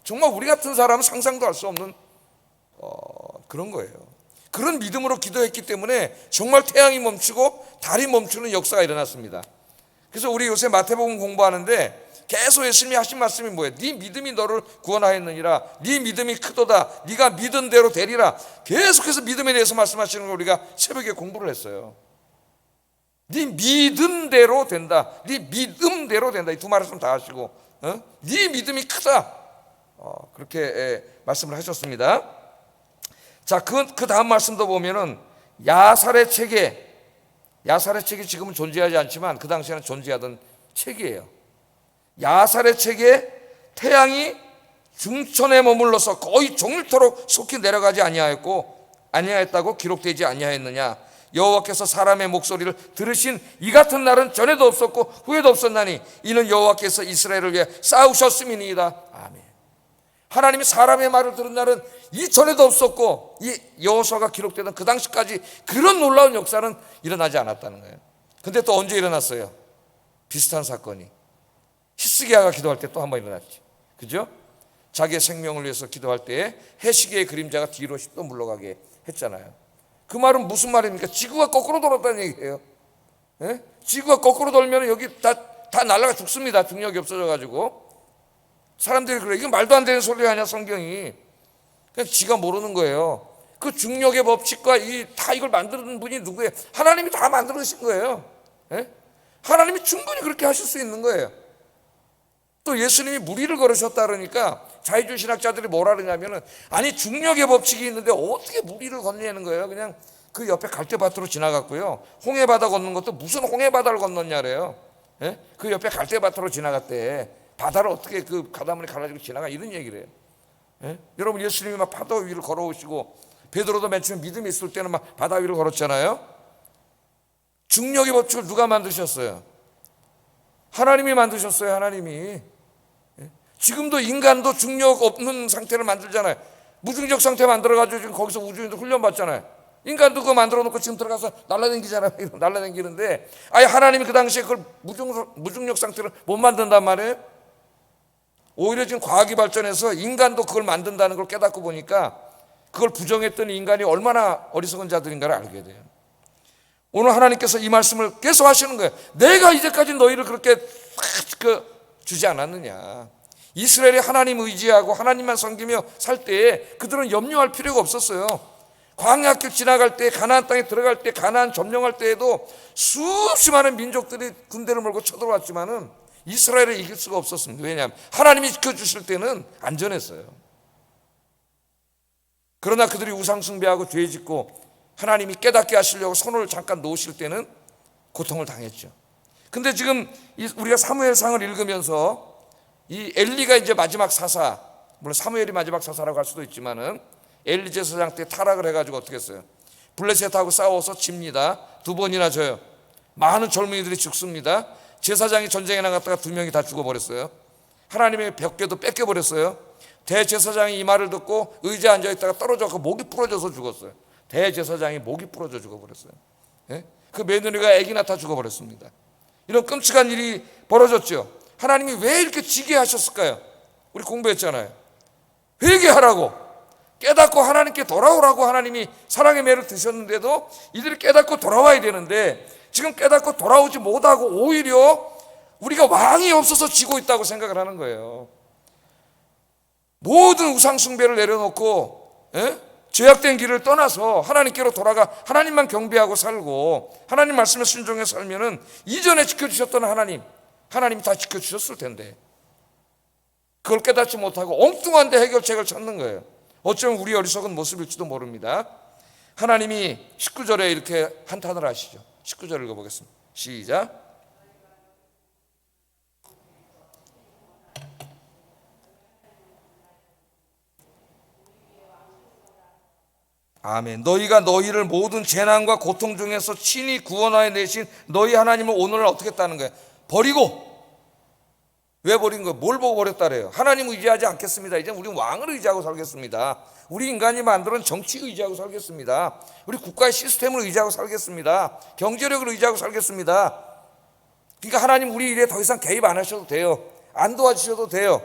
정말 우리 같은 사람은 상상도 할 수 없는 그런 거예요. 그런 믿음으로 기도했기 때문에 정말 태양이 멈추고 달이 멈추는 역사가 일어났습니다. 그래서 우리 요새 마태복음 공부하는데 계속 예수님이 하신 말씀이 뭐예요? 네 믿음이 너를 구원하였느니라. 네 믿음이 크도다. 네가 믿은 대로 되리라. 계속해서 믿음에 대해서 말씀하시는 걸 우리가 새벽에 공부를 했어요. 네 믿음대로 된다. 네 믿음대로 된다. 이 두 말씀 다 하시고 네 믿음이 크다. 그렇게 말씀을 하셨습니다. 자, 그 다음 말씀도 보면은 야살의 체계. 야살의 책이 지금은 존재하지 않지만 그 당시에는 존재하던 책이에요. 야살의 책에 태양이 중천에 머물러서 거의 종일토록 속히 내려가지 아니하였다고 기록되지 아니하였느냐. 여호와께서 사람의 목소리를 들으신 이 같은 날은 전에도 없었고 후에도 없었나니 이는 여호와께서 이스라엘을 위해 싸우셨음이니이다. 아멘. 하나님이 사람의 말을 들은 날은 이전에도 없었고 이 여호수아가 기록되던 그 당시까지 그런 놀라운 역사는 일어나지 않았다는 거예요. 근데 또 언제 일어났어요? 비슷한 사건이 히스기야가 기도할 때 또 한 번 일어났지. 그죠? 자기의 생명을 위해서 기도할 때 해시계의 그림자가 뒤로 10도 물러가게 했잖아요. 그 말은 무슨 말입니까? 지구가 거꾸로 돌았다는 얘기예요. 예? 지구가 거꾸로 돌면 여기 다 날아가 죽습니다. 중력이 없어져가지고. 사람들이 그래. 이게 말도 안 되는 소리 아니야, 성경이. 그냥 지가 모르는 거예요. 그 중력의 법칙과 다 이걸 만드는 분이 누구예요? 하나님이 다 만들어주신 거예요. 예? 하나님이 충분히 그렇게 하실 수 있는 거예요. 또 예수님이 무리를 걸으셨다 그러니까 자유주의 신학자들이 뭐라 그러냐면은 아니 중력의 법칙이 있는데 어떻게 무리를 건너는 거예요? 그냥 그 옆에 갈대밭으로 지나갔고요. 홍해바다 건넌 것도 무슨 홍해바다를 건넜냐래요. 예? 그 옆에 갈대밭으로 지나갔대. 바다를 어떻게 그 가다문에 갈라지고 지나가 이런 얘기를 해요. 예? 여러분 예수님이 막 바다 위를 걸어오시고 베드로도 맨 처음에 믿음이 있을 때는 막 바다 위를 걸었잖아요. 중력의 법칙을 누가 만드셨어요? 하나님이 만드셨어요. 하나님이. 지금도 인간도 중력 없는 상태를 만들잖아요. 무중력 상태 만들어가지고 지금 거기서 우주인도 훈련받잖아요. 인간도 그거 만들어 놓고 지금 들어가서 날라다니잖아요. 날라다니는데 아예 하나님이 그 당시에 그걸 무중력 상태를 못 만든단 말이에요. 오히려 지금 과학이 발전해서 인간도 그걸 만든다는 걸 깨닫고 보니까 그걸 부정했던 인간이 얼마나 어리석은 자들인가를 알게 돼요. 오늘 하나님께서 이 말씀을 계속 하시는 거예요. 내가 이제까지 너희를 그렇게 주지 않았느냐. 이스라엘이 하나님 의지하고 하나님만 섬기며 살 때에 그들은 염려할 필요가 없었어요. 광야길 지나갈 때, 가나안 땅에 들어갈 때, 가나안 점령할 때에도 수없이 많은 민족들이 군대를 몰고 쳐들어왔지만은 이스라엘을 이길 수가 없었습니다. 왜냐하면 하나님이 지켜주실 때는 안전했어요. 그러나 그들이 우상 숭배하고 죄 짓고 하나님이 깨닫게 하시려고 손을 잠깐 놓으실 때는 고통을 당했죠. 근데 지금 우리가 사무엘상을 읽으면서 이 엘리가 이제 마지막 사사, 물론 사무엘이 마지막 사사라고 할 수도 있지만은 엘리 제사장 때 타락을 해가지고 어떻게 했어요? 블레셋하고 싸워서 집니다. 2번이나 져요. 많은 젊은이들이 죽습니다. 제사장이 전쟁에 나갔다가 2명이 다 죽어버렸어요. 하나님의 벽궤도 뺏겨버렸어요. 대제사장이 이 말을 듣고 의자에 앉아있다가 떨어져서 목이 부러져서 죽었어요. 대제사장이 목이 부러져 죽어버렸어요. 예? 그 며느리가 아기 낳다 죽어버렸습니다. 이런 끔찍한 일이 벌어졌죠. 하나님이 왜 이렇게 지게 하셨을까요? 우리 공부했잖아요. 회개하라고, 깨닫고 하나님께 돌아오라고 하나님이 사랑의 매를 드셨는데도 이들이 깨닫고 돌아와야 되는데 지금 깨닫고 돌아오지 못하고 오히려 우리가 왕이 없어서 지고 있다고 생각을 하는 거예요. 모든 우상 숭배를 내려놓고 죄악된 길을 떠나서 하나님께로 돌아가 하나님만 경배하고 살고 하나님 말씀에 순종해 살면은 이전에 지켜주셨던 하나님이 다 지켜주셨을 텐데 그걸 깨닫지 못하고 엉뚱한 데 해결책을 찾는 거예요. 어쩌면 우리 어리석은 모습일지도 모릅니다. 하나님이 19절에 이렇게 한탄을 하시죠. 19절 읽어보겠습니다. 시작. 아멘. 너희가 너희를 모든 재난과 고통 중에서 친히 구원하여 내신 너희 하나님을 오늘 어떻게 했다는 거예요? 버리고. 왜 버린 거예요? 뭘 보고 버렸다래요? 하나님을 의지하지 않겠습니다. 이제 우리 왕을 의지하고 살겠습니다. 우리 인간이 만드는 정치 의지하고 살겠습니다. 우리 국가의 시스템을 의지하고 살겠습니다. 경제력을 의지하고 살겠습니다. 그러니까 하나님 우리 일에 더 이상 개입 안 하셔도 돼요. 안 도와주셔도 돼요.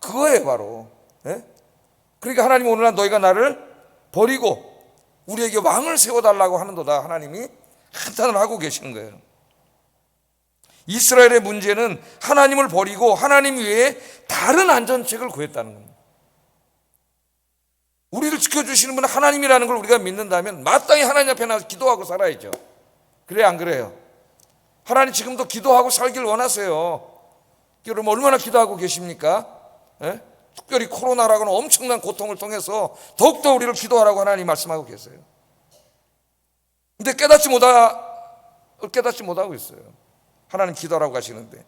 그거예요 바로. 그러니까 하나님 오늘날 너희가 나를 버리고 우리에게 왕을 세워달라고 하는도다. 하나님이 한탄을 하고 계시는 거예요. 이스라엘의 문제는 하나님을 버리고 하나님 외에 다른 안전책을 구했다는 겁니다. 우리를 지켜주시는 분은 하나님이라는 걸 우리가 믿는다면 마땅히 하나님 앞에 나서 기도하고 살아야죠. 그래요, 안 그래요? 하나님 지금도 기도하고 살길 원하세요. 여러분 얼마나 기도하고 계십니까? 특별히 코로나라고는 엄청난 고통을 통해서 더욱더 우리를 기도하라고 하나님 말씀하고 계세요. 근데 깨닫지 못하고 있어요. 하나님 기도하라고 하시는데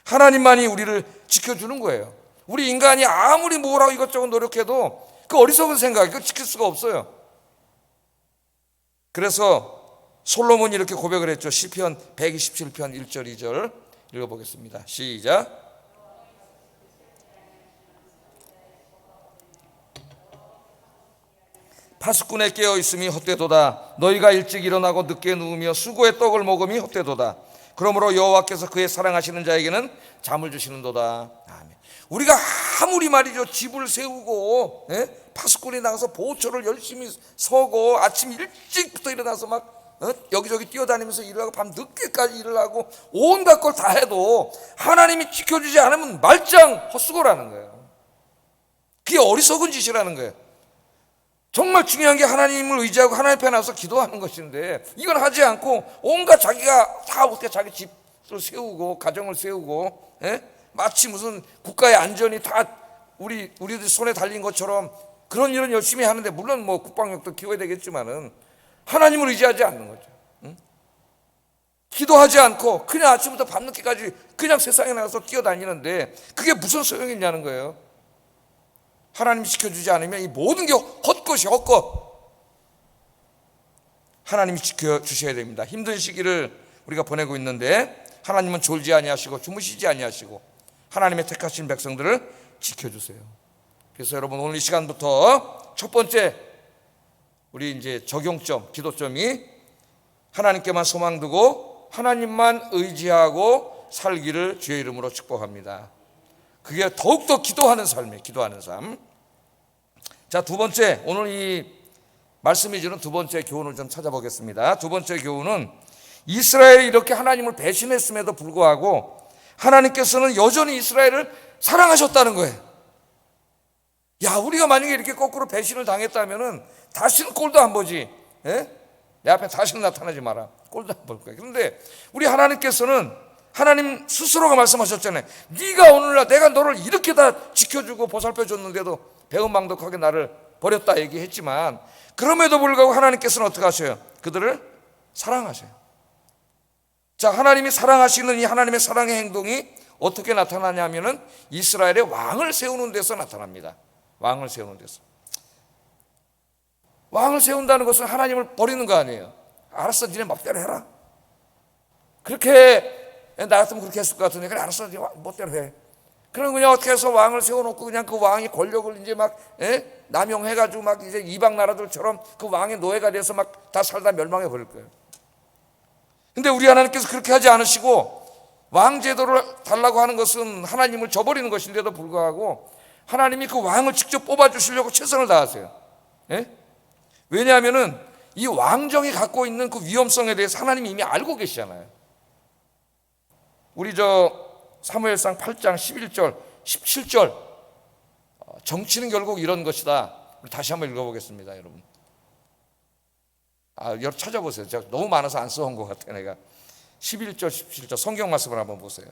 하나님만이 우리를 지켜주는 거예요. 우리 인간이 아무리 뭐라고 이것저것 노력해도 그 어리석은 생각, 그거 지킬 수가 없어요. 그래서 솔로몬이 이렇게 고백을 했죠. 시편 127편 1절 2절 읽어보겠습니다. 시작. 파수꾼에 깨어 있음이 헛되도다. 너희가 일찍 일어나고 늦게 누우며 수고의 떡을 먹음이 헛되도다. 그러므로 여호와께서 그의 사랑하시는 자에게는 잠을 주시는도다. 아멘. 우리가 아무리 말이죠 집을 세우고 파수꾼이 나가서 보초를 열심히 서고 아침 일찍부터 일어나서 막 여기저기 뛰어다니면서 일을 하고 밤 늦게까지 일을 하고 온갖 걸 다 해도 하나님이 지켜주지 않으면 말짱 헛수고라는 거예요. 그게 어리석은 짓이라는 거예요. 정말 중요한 게 하나님을 의지하고 하나님 앞에 나서 기도하는 것인데 이건 하지 않고 온갖 자기가 다 어떻게 자기 집을 세우고 가정을 세우고 마치 무슨 국가의 안전이 다 우리들 손에 달린 것처럼 그런 일은 열심히 하는데 물론 뭐 국방력도 키워야 되겠지만은 하나님을 의지하지 않는 거죠. 기도하지 않고 그냥 아침부터 밤늦게까지 그냥 세상에 나가서 뛰어다니는데 그게 무슨 소용이 있냐는 거예요. 하나님이 지켜주지 않으면 이 모든 게 헛것이 헛것. 하나님이 지켜주셔야 됩니다. 힘든 시기를 우리가 보내고 있는데 하나님은 졸지 아니하시고 주무시지 아니하시고 하나님의 택하신 백성들을 지켜주세요. 그래서 여러분 오늘 이 시간부터 첫 번째 우리 이제 적용점, 기도점이 하나님께만 소망 두고 하나님만 의지하고 살기를 주의 이름으로 축복합니다. 그게 더욱더 기도하는 삶이에요. 기도하는 삶. 자, 두 번째, 오늘 이 말씀이 주는 두 번째 교훈을 좀 찾아보겠습니다. 두 번째 교훈은 이스라엘이 이렇게 하나님을 배신했음에도 불구하고 하나님께서는 여전히 이스라엘을 사랑하셨다는 거예요. 야, 우리가 만약에 이렇게 거꾸로 배신을 당했다면은 다시는 꼴도 안 보지. 내 앞에 다시는 나타나지 마라. 꼴도 안 볼 거야. 그런데 우리 하나님께서는 하나님 스스로가 말씀하셨잖아요. 네가 오늘날 내가 너를 이렇게 다 지켜주고 보살펴줬는데도 배은망덕하게 나를 버렸다 얘기했지만 그럼에도 불구하고 하나님께서는 어떻게 하셔요? 그들을 사랑하셔요. 자, 하나님이 사랑하시는 이 하나님의 사랑의 행동이 어떻게 나타나냐면은 이스라엘의 왕을 세우는 데서 나타납니다. 왕을 세우는 데서. 왕을 세운다는 것은 하나님을 버리는 거 아니에요. 알았어, 니네 맘대로 해라. 그렇게 나 같으면 그렇게 했을 것 같은데 그래 알았어, 네 멋대로 해. 그럼 그냥 어떻게 해서 왕을 세워놓고 그냥 그 왕이 권력을 이제 막 남용해가지고 막 이제 이방 나라들처럼 그 왕의 노예가 돼서 막 다 살다 멸망해 버릴 거예요. 근데 우리 하나님께서 그렇게 하지 않으시고 왕제도를 달라고 하는 것은 하나님을 저버리는 것인데도 불구하고 하나님이 그 왕을 직접 뽑아주시려고 최선을 다하세요. 예? 왜냐하면은 이 왕정이 갖고 있는 그 위험성에 대해서 하나님이 이미 알고 계시잖아요. 우리 사무엘상 8장 11절 17절 정치는 결국 이런 것이다. 우리 다시 한번 읽어보겠습니다, 여러분. 여러분 찾아보세요. 제가 너무 많아서 안 써온 것 같아요. 내가 11절 17절 성경 말씀을 한번 보세요.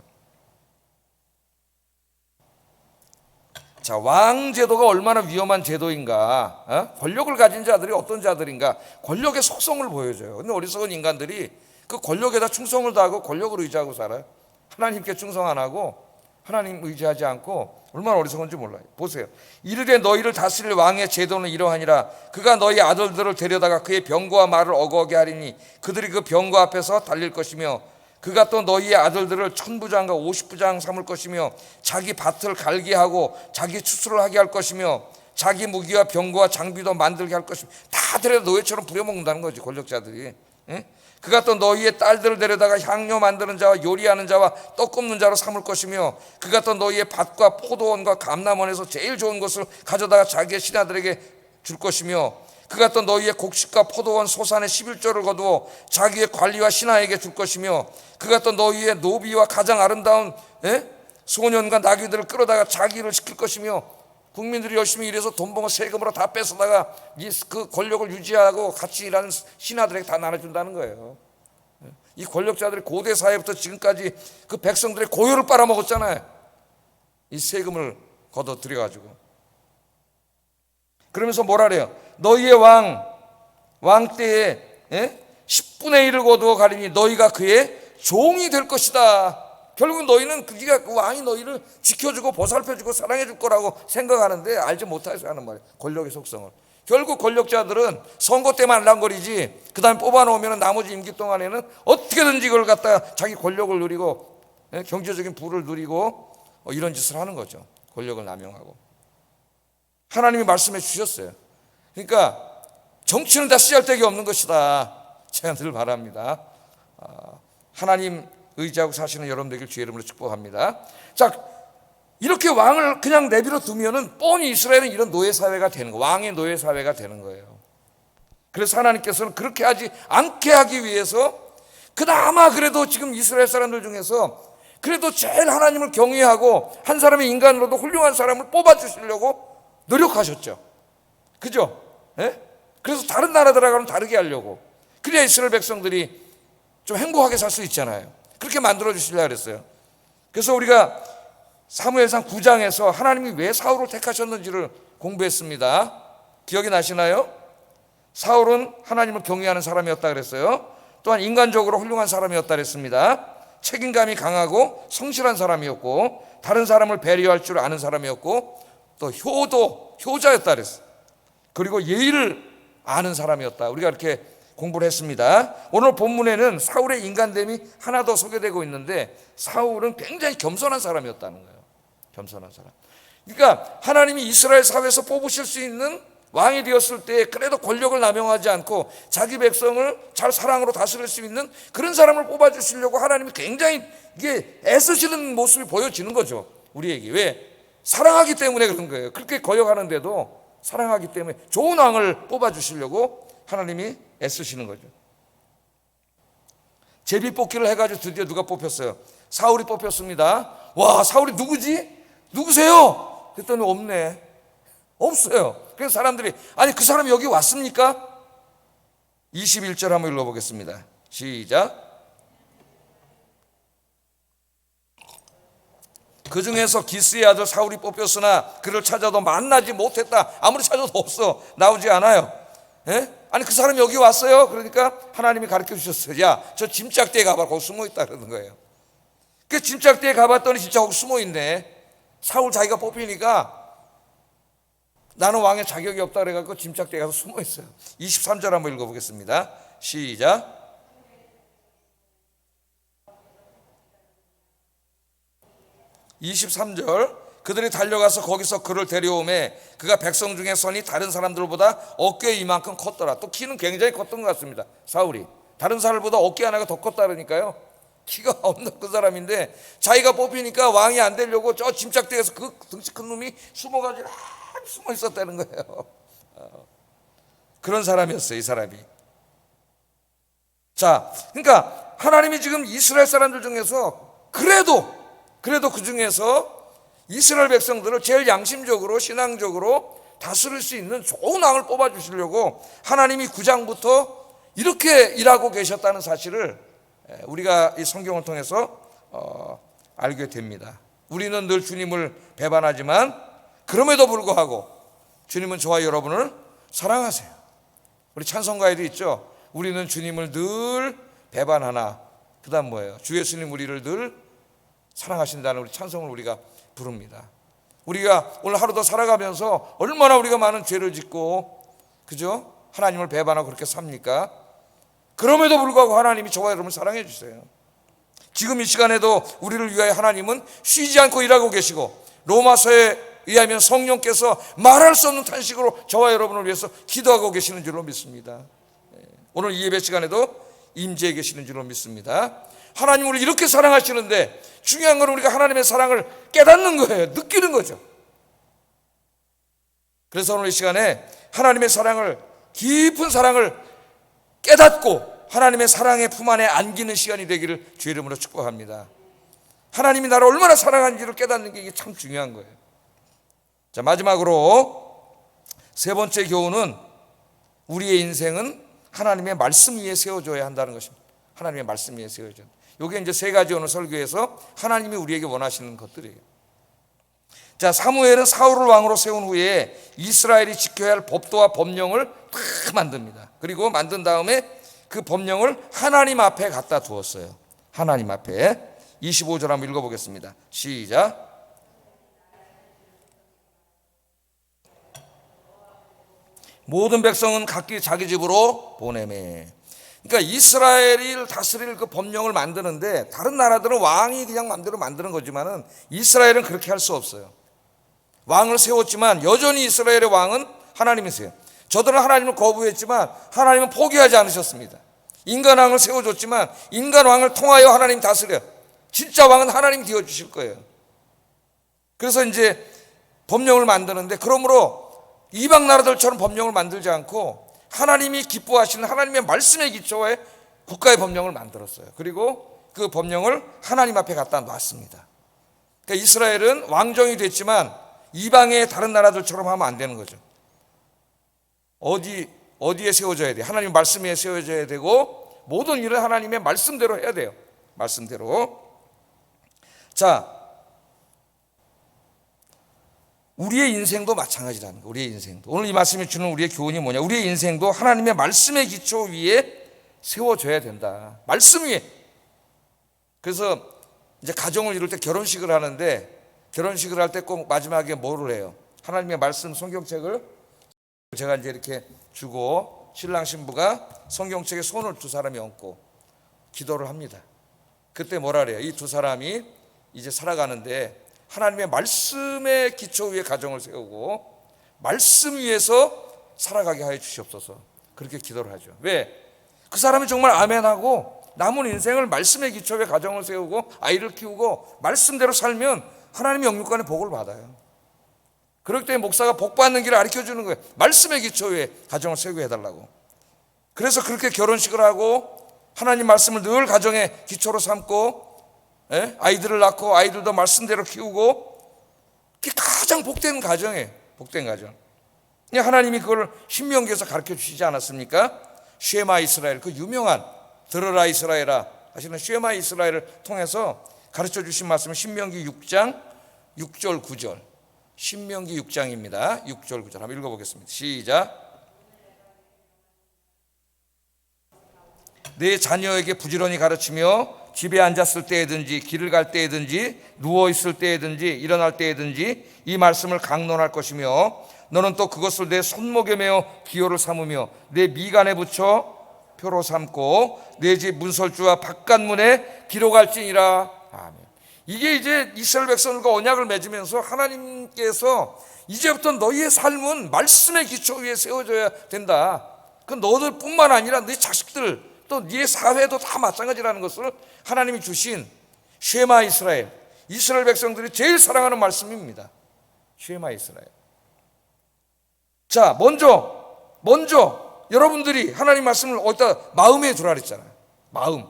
자, 왕제도가 얼마나 위험한 제도인가, 권력을 가진 자들이 어떤 자들인가, 권력의 속성을 보여줘요. 근데 어리석은 인간들이 그 권력에다 충성을 다하고 권력을 의지하고 살아요. 하나님께 충성 안 하고 하나님 의지하지 않고 얼마나 어리석은지 몰라요. 보세요. 이르되 너희를 다스릴 왕의 제도는 이러하니라. 그가 너희 아들들을 데려다가 그의 병거와 말을 어거하게 하리니 그들이 그 병거 앞에서 달릴 것이며 그가 또 너희의 아들들을 1000부장과 50부장 삼을 것이며 자기 밭을 갈게 하고 자기 추수를 하게 할 것이며 자기 무기와 병거와 장비도 만들게 할 것이며 다 데려다 노예처럼 부려먹는다는 거지, 권력자들이. 예? 그가 또 너희의 딸들을 데려다가 향료 만드는 자와 요리하는 자와 떡 굽는 자로 삼을 것이며 그가 또 너희의 밭과 포도원과 감람원에서 제일 좋은 것을 가져다가 자기의 신하들에게 줄 것이며 그가 또 너희의 곡식과 포도원 소산의 11조를 거두어 자기의 관리와 신하에게 줄 것이며 그가 또 너희의 노비와 가장 아름다운 소년과 나귀들을 끌어다가 자기를 시킬 것이며 국민들이 열심히 일해서 돈 벌어 세금으로 다 뺏어다가 그 권력을 유지하고 같이 일하는 신하들에게 다 나눠준다는 거예요. 이 권력자들이 고대 사회부터 지금까지 그 백성들의 고요를 빨아먹었잖아요. 이 세금을 걷어들여가지고. 그러면서 뭐라 그래요? 너희의 왕 때에 10분의 1을 거두어 가리니 너희가 그의 종이 될 것이다. 결국 너희는 네가 그 왕이 너희를 지켜주고 보살펴주고 사랑해줄 거라고 생각하는데 알지 못해서 하는 말이에요. 권력의 속성을. 결국 권력자들은 선거 때만 알랑거리지 그 다음에 뽑아놓으면 나머지 임기 동안에는 어떻게든지 이걸 갖다가 자기 권력을 누리고 경제적인 부를 누리고 이런 짓을 하는 거죠. 권력을 남용하고. 하나님이 말씀해 주셨어요. 그러니까 정치는 다 쓰잘데기 없는 것이다. 제가 늘 바랍니다. 하나님 의지하고 사시는 여러분들에게 주의 이름으로 축복합니다. 자, 이렇게 왕을 그냥 내버려 두면은 뻔히 이스라엘은 이런 노예 사회가 되는 거예요. 왕의 노예 사회가 되는 거예요. 그래서 하나님께서는 그렇게 하지 않게 하기 위해서 그나마 그래도 지금 이스라엘 사람들 중에서 그래도 제일 하나님을 경외하고 한 사람의 인간으로도 훌륭한 사람을 뽑아주시려고 노력하셨죠. 그죠? 예? 그래서 다른 나라들하고는 다르게 하려고. 그래야 이스라엘 백성들이 좀 행복하게 살 수 있잖아요. 그렇게 만들어주시려고 그랬어요. 그래서 우리가 사무엘상 9장에서 하나님이 왜 사울을 택하셨는지를 공부했습니다. 기억이 나시나요? 사울은 하나님을 경외하는 사람이었다 그랬어요. 또한 인간적으로 훌륭한 사람이었다 그랬습니다. 책임감이 강하고 성실한 사람이었고 다른 사람을 배려할 줄 아는 사람이었고 또 효자였다 그랬어요. 그리고 예의를 아는 사람이었다. 우리가 이렇게 공부를 했습니다. 오늘 본문에는 사울의 인간됨이 하나 더 소개되고 있는데 사울은 굉장히 겸손한 사람이었다는 거예요. 겸손한 사람. 그러니까 하나님이 이스라엘 사회에서 뽑으실 수 있는 왕이 되었을 때 그래도 권력을 남용하지 않고 자기 백성을 잘 사랑으로 다스릴 수 있는 그런 사람을 뽑아주시려고 하나님이 굉장히 이게 애쓰시는 모습이 보여지는 거죠. 우리에게. 왜? 사랑하기 때문에 그런 거예요. 그렇게 거역하는데도 사랑하기 때문에 좋은 왕을 뽑아주시려고 하나님이 애쓰시는 거죠. 제비뽑기를 해가지고 드디어 누가 뽑혔어요? 사울이 뽑혔습니다. 와, 사울이 누구지? 누구세요? 그랬더니 없네. 없어요. 그래서 사람들이 아니 그 사람이 여기 왔습니까? 21절 한번 읽어보겠습니다. 시작. 그 중에서 기스의 아들 사울이 뽑혔으나 그를 찾아도 만나지 못했다. 아무리 찾아도 없어. 나오지 않아요. 예? 아니 그 사람이 여기 왔어요. 그러니까 하나님이 가르쳐 주셨어요. 야, 저 짐짝대에 가봐. 거기 숨어 있다 그러는 거예요. 그 짐짝대에 가봤더니 진짜 거기 숨어 있네. 사울 자기가 뽑히니까 나는 왕의 자격이 없다 그래가지고 짐짝대에 가서 숨어 있어요. 23절 한번 읽어보겠습니다. 시작. (23절) 그들이 달려가서 거기서 그를 데려오매 그가 백성 중에 선이 다른 사람들보다 어깨 이만큼 컸더라. 또 키는 굉장히 컸던 것 같습니다. 사울이 다른 사람보다 어깨 하나가 더 컸다 그러니까요. 키가 없는 그 사람인데 자기가 뽑히니까 왕이 안 되려고 저 짐짝대에서 그 덩치 큰 놈이 숨어가지고 숨어 있었다는 거예요. 그런 사람이었어요, 이 사람이. 자, 그러니까 하나님이 지금 이스라엘 사람들 중에서 그래도 그 중에서 이스라엘 백성들을 제일 양심적으로 신앙적으로 다스릴 수 있는 좋은 왕을 뽑아주시려고 하나님이 9장부터 이렇게 일하고 계셨다는 사실을 우리가 이 성경을 통해서 알게 됩니다. 우리는 늘 주님을 배반하지만 그럼에도 불구하고 주님은 저와 여러분을 사랑하세요. 우리 찬송가에도 있죠. 우리는 주님을 늘 배반하나, 그 다음 뭐예요? 주 예수님 우리를 늘 사랑하신다는 우리 찬송을 우리가 부릅니다. 우리가 오늘 하루도 살아가면서 얼마나 우리가 많은 죄를 짓고, 그죠? 하나님을 배반하고 그렇게 삽니까? 그럼에도 불구하고 하나님이 저와 여러분을 사랑해 주세요. 지금 이 시간에도 우리를 위하여 하나님은 쉬지 않고 일하고 계시고, 로마서에 의하면 성령께서 말할 수 없는 탄식으로 저와 여러분을 위해서 기도하고 계시는 줄로 믿습니다. 오늘 이 예배 시간에도 임재해 계시는 줄로 믿습니다. 하나님 우리를 이렇게 사랑하시는데 중요한 건 우리가 하나님의 사랑을 깨닫는 거예요. 느끼는 거죠. 그래서 오늘 이 시간에 하나님의 사랑을, 깊은 사랑을 깨닫고 하나님의 사랑의 품 안에 안기는 시간이 되기를 주의 이름으로 축복합니다. 하나님이 나를 얼마나 사랑하는지를 깨닫는 게 이게 참 중요한 거예요. 자, 마지막으로 세 번째 교훈은 우리의 인생은 하나님의 말씀 위에 세워줘야 한다는 것입니다. 하나님의 말씀 위에 세워줘야 한다. 이게 이제 세 가지 오늘 설교에서 하나님이 우리에게 원하시는 것들이에요. 자, 사무엘은 사울을 왕으로 세운 후에 이스라엘이 지켜야 할 법도와 법령을 다 만듭니다. 그리고 만든 다음에 그 법령을 하나님 앞에 갖다 두었어요. 하나님 앞에. 25절 한번 읽어보겠습니다. 시작. 모든 백성은 각기 자기 집으로 보내매. 그러니까 이스라엘을 다스릴 그 법령을 만드는데 다른 나라들은 왕이 그냥 마음대로 만드는 거지만은 이스라엘은 그렇게 할 수 없어요. 왕을 세웠지만 여전히 이스라엘의 왕은 하나님이세요. 저들은 하나님을 거부했지만 하나님은 포기하지 않으셨습니다. 인간 왕을 세워줬지만 인간 왕을 통하여 하나님 다스려. 진짜 왕은 하나님 되어주실 거예요. 그래서 이제 법령을 만드는데, 그러므로 이방 나라들처럼 법령을 만들지 않고 하나님이 기뻐하시는 하나님의 말씀의 기초에 국가의 법령을 만들었어요. 그리고 그 법령을 하나님 앞에 갖다 놨습니다. 그러니까 이스라엘은 왕정이 됐지만 이방의 다른 나라들처럼 하면 안 되는 거죠. 어디에 세워져야 돼요? 하나님 말씀 위에 세워져야 되고 모든 일을 하나님의 말씀대로 해야 돼요. 말씀대로. 자, 우리의 인생도 마찬가지라는 거예요. 우리의 인생도. 오늘 이 말씀이 주는 우리의 교훈이 뭐냐? 우리의 인생도 하나님의 말씀의 기초 위에 세워져야 된다. 말씀 위에. 그래서 이제 가정을 이룰 때 결혼식을 하는데, 결혼식을 할 때 꼭 마지막에 뭐를 해요? 하나님의 말씀 성경책을 제가 이제 이렇게 주고 신랑 신부가 성경책에 손을 두 사람이 얹고 기도를 합니다. 그때 뭐라 그래요? 이 두 사람이 이제 살아가는데 하나님의 말씀의 기초 위에 가정을 세우고 말씀 위에서 살아가게 하여 주시옵소서. 그렇게 기도를 하죠. 왜? 그 사람이 정말 아멘하고 남은 인생을 말씀의 기초 위에 가정을 세우고 아이를 키우고 말씀대로 살면 하나님의 영육간의 복을 받아요. 그럴 때 목사가 복 받는 길을 가르쳐 주는 거예요. 말씀의 기초 위에 가정을 세우게 해달라고. 그래서 그렇게 결혼식을 하고 하나님 말씀을 늘 가정의 기초로 삼고 아이들을 낳고 아이들도 말씀대로 키우고, 그게 가장 복된 가정이에요. 복된 가정. 하나님이 그걸 신명기에서 가르쳐 주시지 않았습니까? 쉐마 이스라엘, 그 유명한 들어라 이스라엘아 하시는 쉐마 이스라엘을 통해서 가르쳐 주신 말씀은 신명기 6장 6절 9절. 신명기 6장입니다. 6절 9절 한번 읽어보겠습니다. 시작. 내 자녀에게 부지런히 가르치며 집에 앉았을 때에든지 길을 갈 때에든지 누워있을 때에든지 일어날 때에든지 이 말씀을 강론할 것이며 너는 또 그것을 내 손목에 메어 기호를 삼으며 내 미간에 붙여 표로 삼고 내 집 문설주와 바깥문에 기록할지니라. 아멘. 이게 이제 이스라엘 백성들과 언약을 맺으면서 하나님께서 이제부터 너희의 삶은 말씀의 기초 위에 세워져야 된다. 그 너들뿐만 아니라 네 자식들, 또 또 네 사회도 다 마찬가지라는 것을 하나님이 주신 쉐마 이스라엘, 이스라엘 백성들이 제일 사랑하는 말씀입니다. 쉐마 이스라엘. 자, 먼저 여러분들이 하나님 말씀을 어디다 마음에 두라 그랬잖아요. 마음.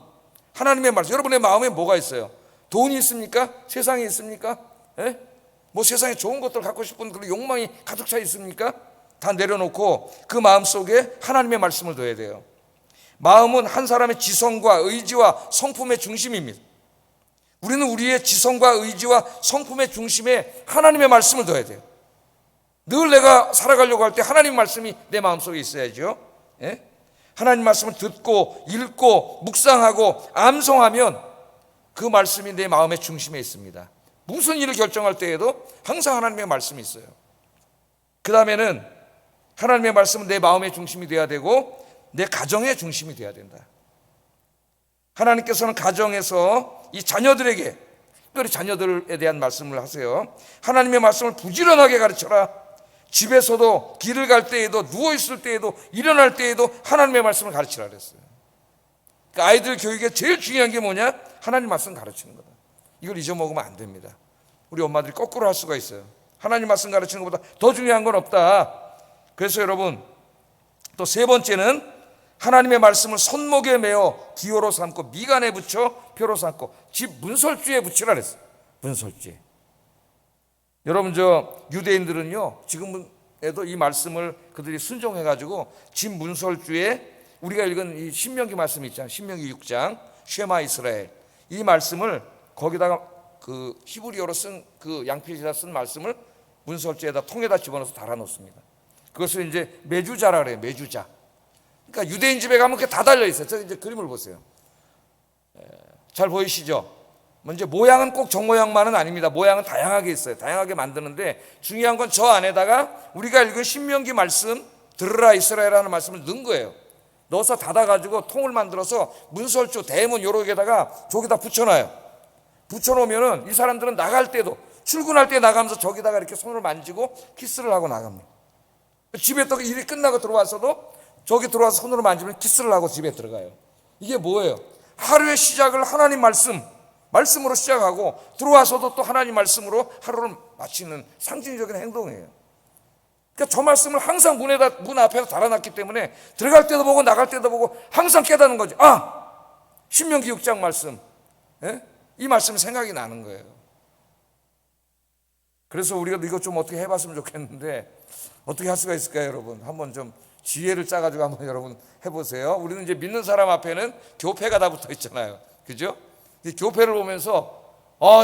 하나님의 말씀. 여러분의 마음에 뭐가 있어요? 돈이 있습니까? 세상에 있습니까? 예? 뭐 세상에 좋은 것들 갖고 싶은 그런 욕망이 가득 차 있습니까? 다 내려놓고 그 마음 속에 하나님의 말씀을 둬야 돼요. 마음은 한 사람의 지성과 의지와 성품의 중심입니다. 우리는 우리의 지성과 의지와 성품의 중심에 하나님의 말씀을 둬야 돼요. 늘 내가 살아가려고 할 때 하나님 말씀이 내 마음속에 있어야죠. 예? 하나님 말씀을 듣고 읽고 묵상하고 암송하면 그 말씀이 내 마음의 중심에 있습니다. 무슨 일을 결정할 때에도 항상 하나님의 말씀이 있어요. 그 다음에는 하나님의 말씀은 내 마음의 중심이 돼야 되고 내 가정의 중심이 돼야 된다. 하나님께서는 가정에서 이 자녀들에게, 특별히 자녀들에 대한 말씀을 하세요. 하나님의 말씀을 부지런하게 가르쳐라. 집에서도 길을 갈 때에도 누워있을 때에도 일어날 때에도 하나님의 말씀을 가르치라 그랬어요. 그러니까 아이들 교육에 제일 중요한 게 뭐냐? 하나님 말씀 가르치는 거다. 이걸 잊어먹으면 안 됩니다. 우리 엄마들이 거꾸로 할 수가 있어요. 하나님 말씀 가르치는 것보다 더 중요한 건 없다. 그래서 여러분, 또 세 번째는 하나님의 말씀을 손목에 메어 기호로 삼고 미간에 붙여 표로 삼고 집 문설주에 붙이라 그랬어요. 문설주에. 여러분, 유대인들은요, 지금에도 이 말씀을 그들이 순종해가지고 집 문설주에 우리가 읽은 이 신명기 말씀 있잖아요. 신명기 6장 쉐마 이스라엘, 이 말씀을 거기다가 그 히브리어로 쓴 그 양필지에다 쓴 말씀을 문설주에다 통에다 집어넣어서 달아놓습니다. 그것을 이제 메주자라 그래요. 메주자. 그러니까 유대인 집에 가면 그게 다 달려 있어요. 저 이제 그림을 보세요. 잘 보이시죠? 먼저 모양은 꼭 저 모양만은 아닙니다. 모양은 다양하게 있어요. 다양하게 만드는데 중요한 건 저 안에다가 우리가 읽은 신명기 말씀 들으라 이스라엘이라는 말씀을 넣은 거예요. 넣어서 닫아가지고 통을 만들어서 문설주 대문 요렇게다가 저기다 붙여놔요. 붙여놓으면은 이 사람들은 나갈 때도 출근할 때 나가면서 저기다가 이렇게 손을 만지고 키스를 하고 나갑니다. 집에 또 일이 끝나고 들어와서도 저기 들어와서 손으로 만지면 키스를 하고 집에 들어가요. 이게 뭐예요? 하루의 시작을 하나님 말씀으로 시작하고 들어와서도 또 하나님 말씀으로 하루를 마치는 상징적인 행동이에요. 그러니까 저 말씀을 항상 문 앞에서 달아놨기 때문에 들어갈 때도 보고 나갈 때도 보고 항상 깨닫는 거죠. 아! 신명기 6장 말씀. 예? 이 말씀이 생각이 나는 거예요. 그래서 우리가 이거 좀 어떻게 해봤으면 좋겠는데 어떻게 할 수가 있을까요, 여러분? 한번 좀 지혜를 짜가지고 한번 여러분 해보세요. 우리는 이제 믿는 사람 앞에는 교패가 다 붙어 있잖아요. 그죠? 이 교패를 보면서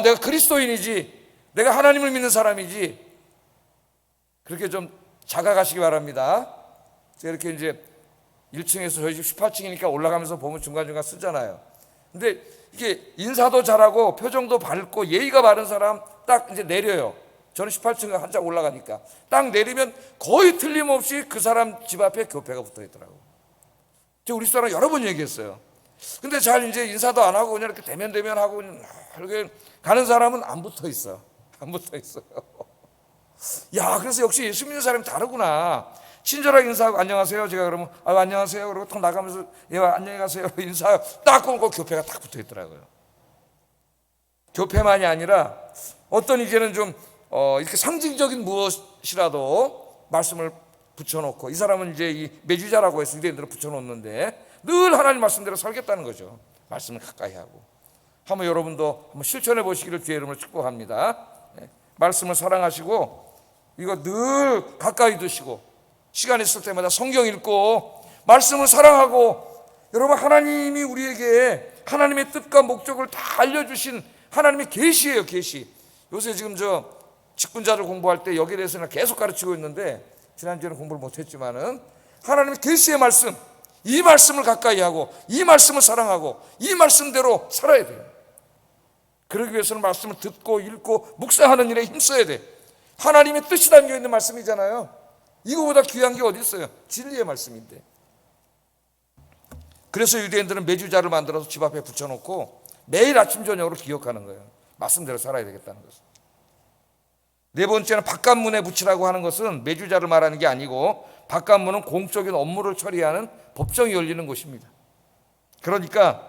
내가 그리스도인이지, 내가 하나님을 믿는 사람이지, 그렇게 좀 작아가시기 바랍니다. 제가 이렇게 이제 1층에서 저희 집 18층이니까 올라가면서 보면 중간중간 쓰잖아요. 근데 이게 인사도 잘하고 표정도 밝고 예의가 바른 사람 딱 이제 내려요. 저는 18층에 한참 올라가니까 딱 내리면 거의 틀림없이 그 사람 집 앞에 교패가 붙어 있더라고요. 제가 우리 사람 여러 번 얘기했어요. 근데 잘 이제 인사도 안 하고 그냥 이렇게 대면하고 그냥 이렇게 가는 사람은 안 붙어 있어. 안 붙어 있어요. 야, 그래서 역시 예수 믿는 사람이 다르구나. 친절하게 인사하고 안녕하세요. 제가 그러면 안녕하세요. 그러고 통 나가면서 안녕히 가세요. 인사 딱 보고 교패가 딱 붙어 있더라고요. 교패만이 아니라 어떤 이제는 좀 이렇게 상징적인 무엇이라도 말씀을 붙여놓고, 이 사람은 이제 이 메주자라고 해서 유대인들은 붙여놓는데 늘 하나님 말씀대로 살겠다는 거죠. 말씀을 가까이 하고. 한번 여러분도 한번 실천해 보시기를 주의 이름으로 축복합니다. 말씀을 사랑하시고 이거 늘 가까이 두시고 시간 있을 때마다 성경 읽고 말씀을 사랑하고, 여러분 하나님이 우리에게 하나님의 뜻과 목적을 다 알려주신 하나님의 계시예요. 계시. 요새 지금 직분자들 공부할 때 여기에 대해서는 계속 가르치고 있는데 지난주에는 공부를 못했지만은 하나님의 계시의 말씀, 이 말씀을 가까이 하고 이 말씀을 사랑하고 이 말씀대로 살아야 돼요. 그러기 위해서는 말씀을 듣고 읽고 묵상하는 일에 힘써야 돼. 하나님의 뜻이 담겨 있는 말씀이잖아요. 이거보다 귀한 게 어디 있어요? 진리의 말씀인데. 그래서 유대인들은 메주자를 만들어서 집 앞에 붙여놓고 매일 아침 저녁으로 기억하는 거예요. 말씀대로 살아야 되겠다는 것을. 네 번째는 바깥문에 붙이라고 하는 것은 메주자를 말하는 게 아니고 바깥문은 공적인 업무를 처리하는 법정이 열리는 곳입니다. 그러니까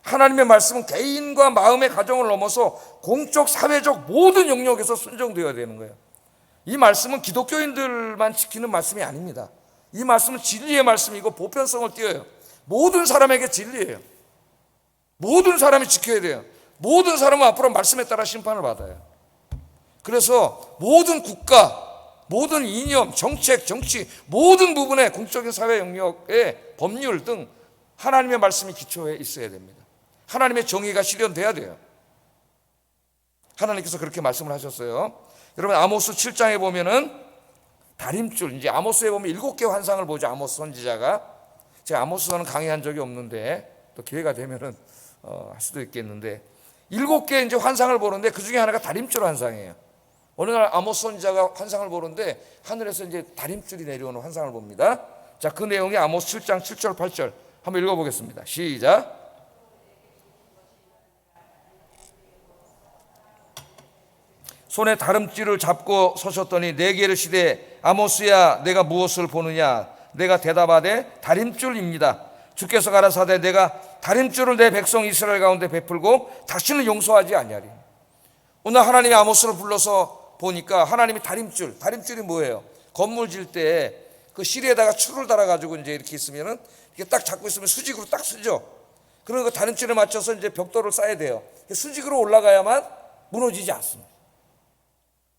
하나님의 말씀은 개인과 마음의 가정을 넘어서 공적, 사회적 모든 영역에서 순종되어야 되는 거예요. 이 말씀은 기독교인들만 지키는 말씀이 아닙니다. 이 말씀은 진리의 말씀이고 보편성을 띄어요. 모든 사람에게 진리예요. 모든 사람이 지켜야 돼요. 모든 사람은 앞으로 말씀에 따라 심판을 받아요. 그래서 모든 국가, 모든 이념, 정책, 정치 모든 부분에 공적인 사회 영역의 법률 등 하나님의 말씀이 기초에 있어야 됩니다. 하나님의 정의가 실현돼야 돼요. 하나님께서 그렇게 말씀을 하셨어요. 여러분 아모스 7장에 보면은 다림줄, 이제 아모스에 보면 7개 환상을 보죠. 아모스 선지자가. 제가 아모스서는 강의한 적이 없는데 또 기회가 되면은 할 수도 있겠는데 7개 이제 환상을 보는데 그 중에 하나가 다림줄 환상이에요. 어느 날 아모스 선지자가 환상을 보는데 하늘에서 이제 다림줄이 내려오는 환상을 봅니다. 자, 그 내용이 아모스 7장 7절 8절 한번 읽어보겠습니다. 시작. 손에 다림줄을 잡고 서셨더니 내게 이르시되 아모스야 내가 무엇을 보느냐. 내가 대답하되 다림줄입니다. 주께서 가라사대 내가 다림줄을 내 백성 이스라엘 가운데 베풀고 다시는 용서하지 아니하리. 오늘 하나님이 아모스를 불러서 보니까 하나님이 다림줄이 뭐예요? 건물 질 때 그 실에다가 줄을 달아가지고 이제 이렇게 있으면은 이렇게 딱 잡고 있으면 수직으로 딱 서죠. 그러니까 다림줄에 맞춰서 이제 벽돌을 쌓아야 돼요. 수직으로 올라가야만 무너지지 않습니다.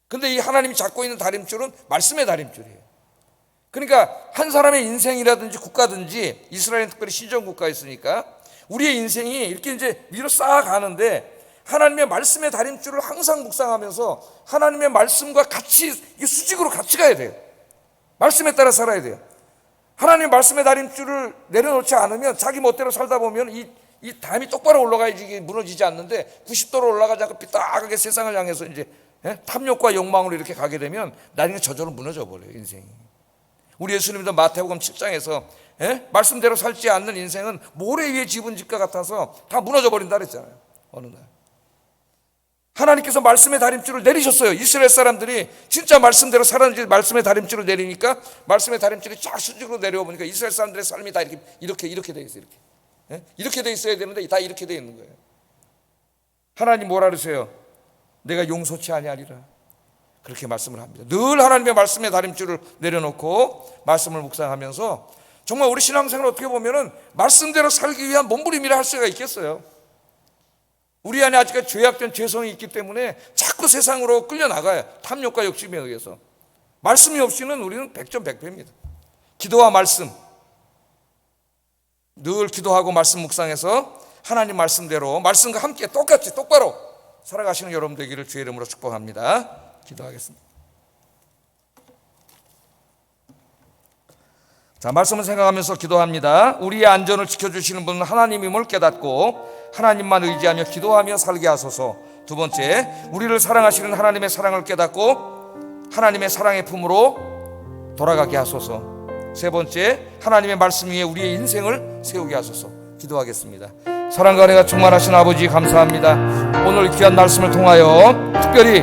근데 이 하나님이 잡고 있는 다림줄은 말씀의 다림줄이에요. 그러니까 한 사람의 인생이라든지 국가든지 이스라엘은 특별히 신정국가에 있으니까 우리의 인생이 이렇게 이제 위로 쌓아가는데 하나님의 말씀의 다림줄을 항상 묵상하면서 하나님의 말씀과 같이 수직으로 같이 가야 돼요. 말씀에 따라 살아야 돼요. 하나님의 말씀의 다림줄을 내려놓지 않으면 자기 멋대로 살다 보면 이 담이 똑바로 올라가야지 이게 무너지지 않는데 90도로 올라가지 않고 삐딱하게 세상을 향해서 이제 탐욕과 욕망으로 이렇게 가게 되면 나중에 저절로 무너져 버려요, 인생이. 우리 예수님도 마태복음 7장에서 말씀대로 살지 않는 인생은 모래 위에 집은 집과 같아서 다 무너져 버린다 그랬잖아요. 어느 날 하나님께서 말씀의 다림줄을 내리셨어요. 이스라엘 사람들이 진짜 말씀대로 살았는지 말씀의 다림줄을 내리니까 말씀의 다림줄이 쫙 수직으로 내려와 보니까 이스라엘 사람들의 삶이 다 이렇게 돼 있어요. 이렇게 돼 있어야 되는데 다 이렇게 돼 있는 거예요. 하나님 뭐라 그러세요? 내가 용서치 아니하리라. 그렇게 말씀을 합니다. 늘 하나님의 말씀의 다림줄을 내려놓고 말씀을 묵상하면서 정말 우리 신앙생활을 어떻게 보면은 말씀대로 살기 위한 몸부림이라 할 수가 있겠어요. 우리 안에 아직까지 죄악된 죄성이 있기 때문에 자꾸 세상으로 끌려나가요. 탐욕과 욕심에 의해서. 말씀이 없이는 우리는 백전백패입니다. 기도와 말씀, 늘 기도하고 말씀 묵상해서 하나님 말씀대로 말씀과 함께 똑같이 똑바로 살아가시는 여러분 되기를 주의 이름으로 축복합니다. 기도하겠습니다. 자, 말씀을 생각하면서 기도합니다. 우리의 안전을 지켜주시는 분은 하나님임을 깨닫고 하나님만 의지하며 기도하며 살게 하소서. 두 번째, 우리를 사랑하시는 하나님의 사랑을 깨닫고 하나님의 사랑의 품으로 돌아가게 하소서. 세 번째, 하나님의 말씀 위에 우리의 인생을 세우게 하소서. 기도하겠습니다. 사랑과 은혜가 충만하신 아버지 감사합니다. 오늘 귀한 말씀을 통하여 특별히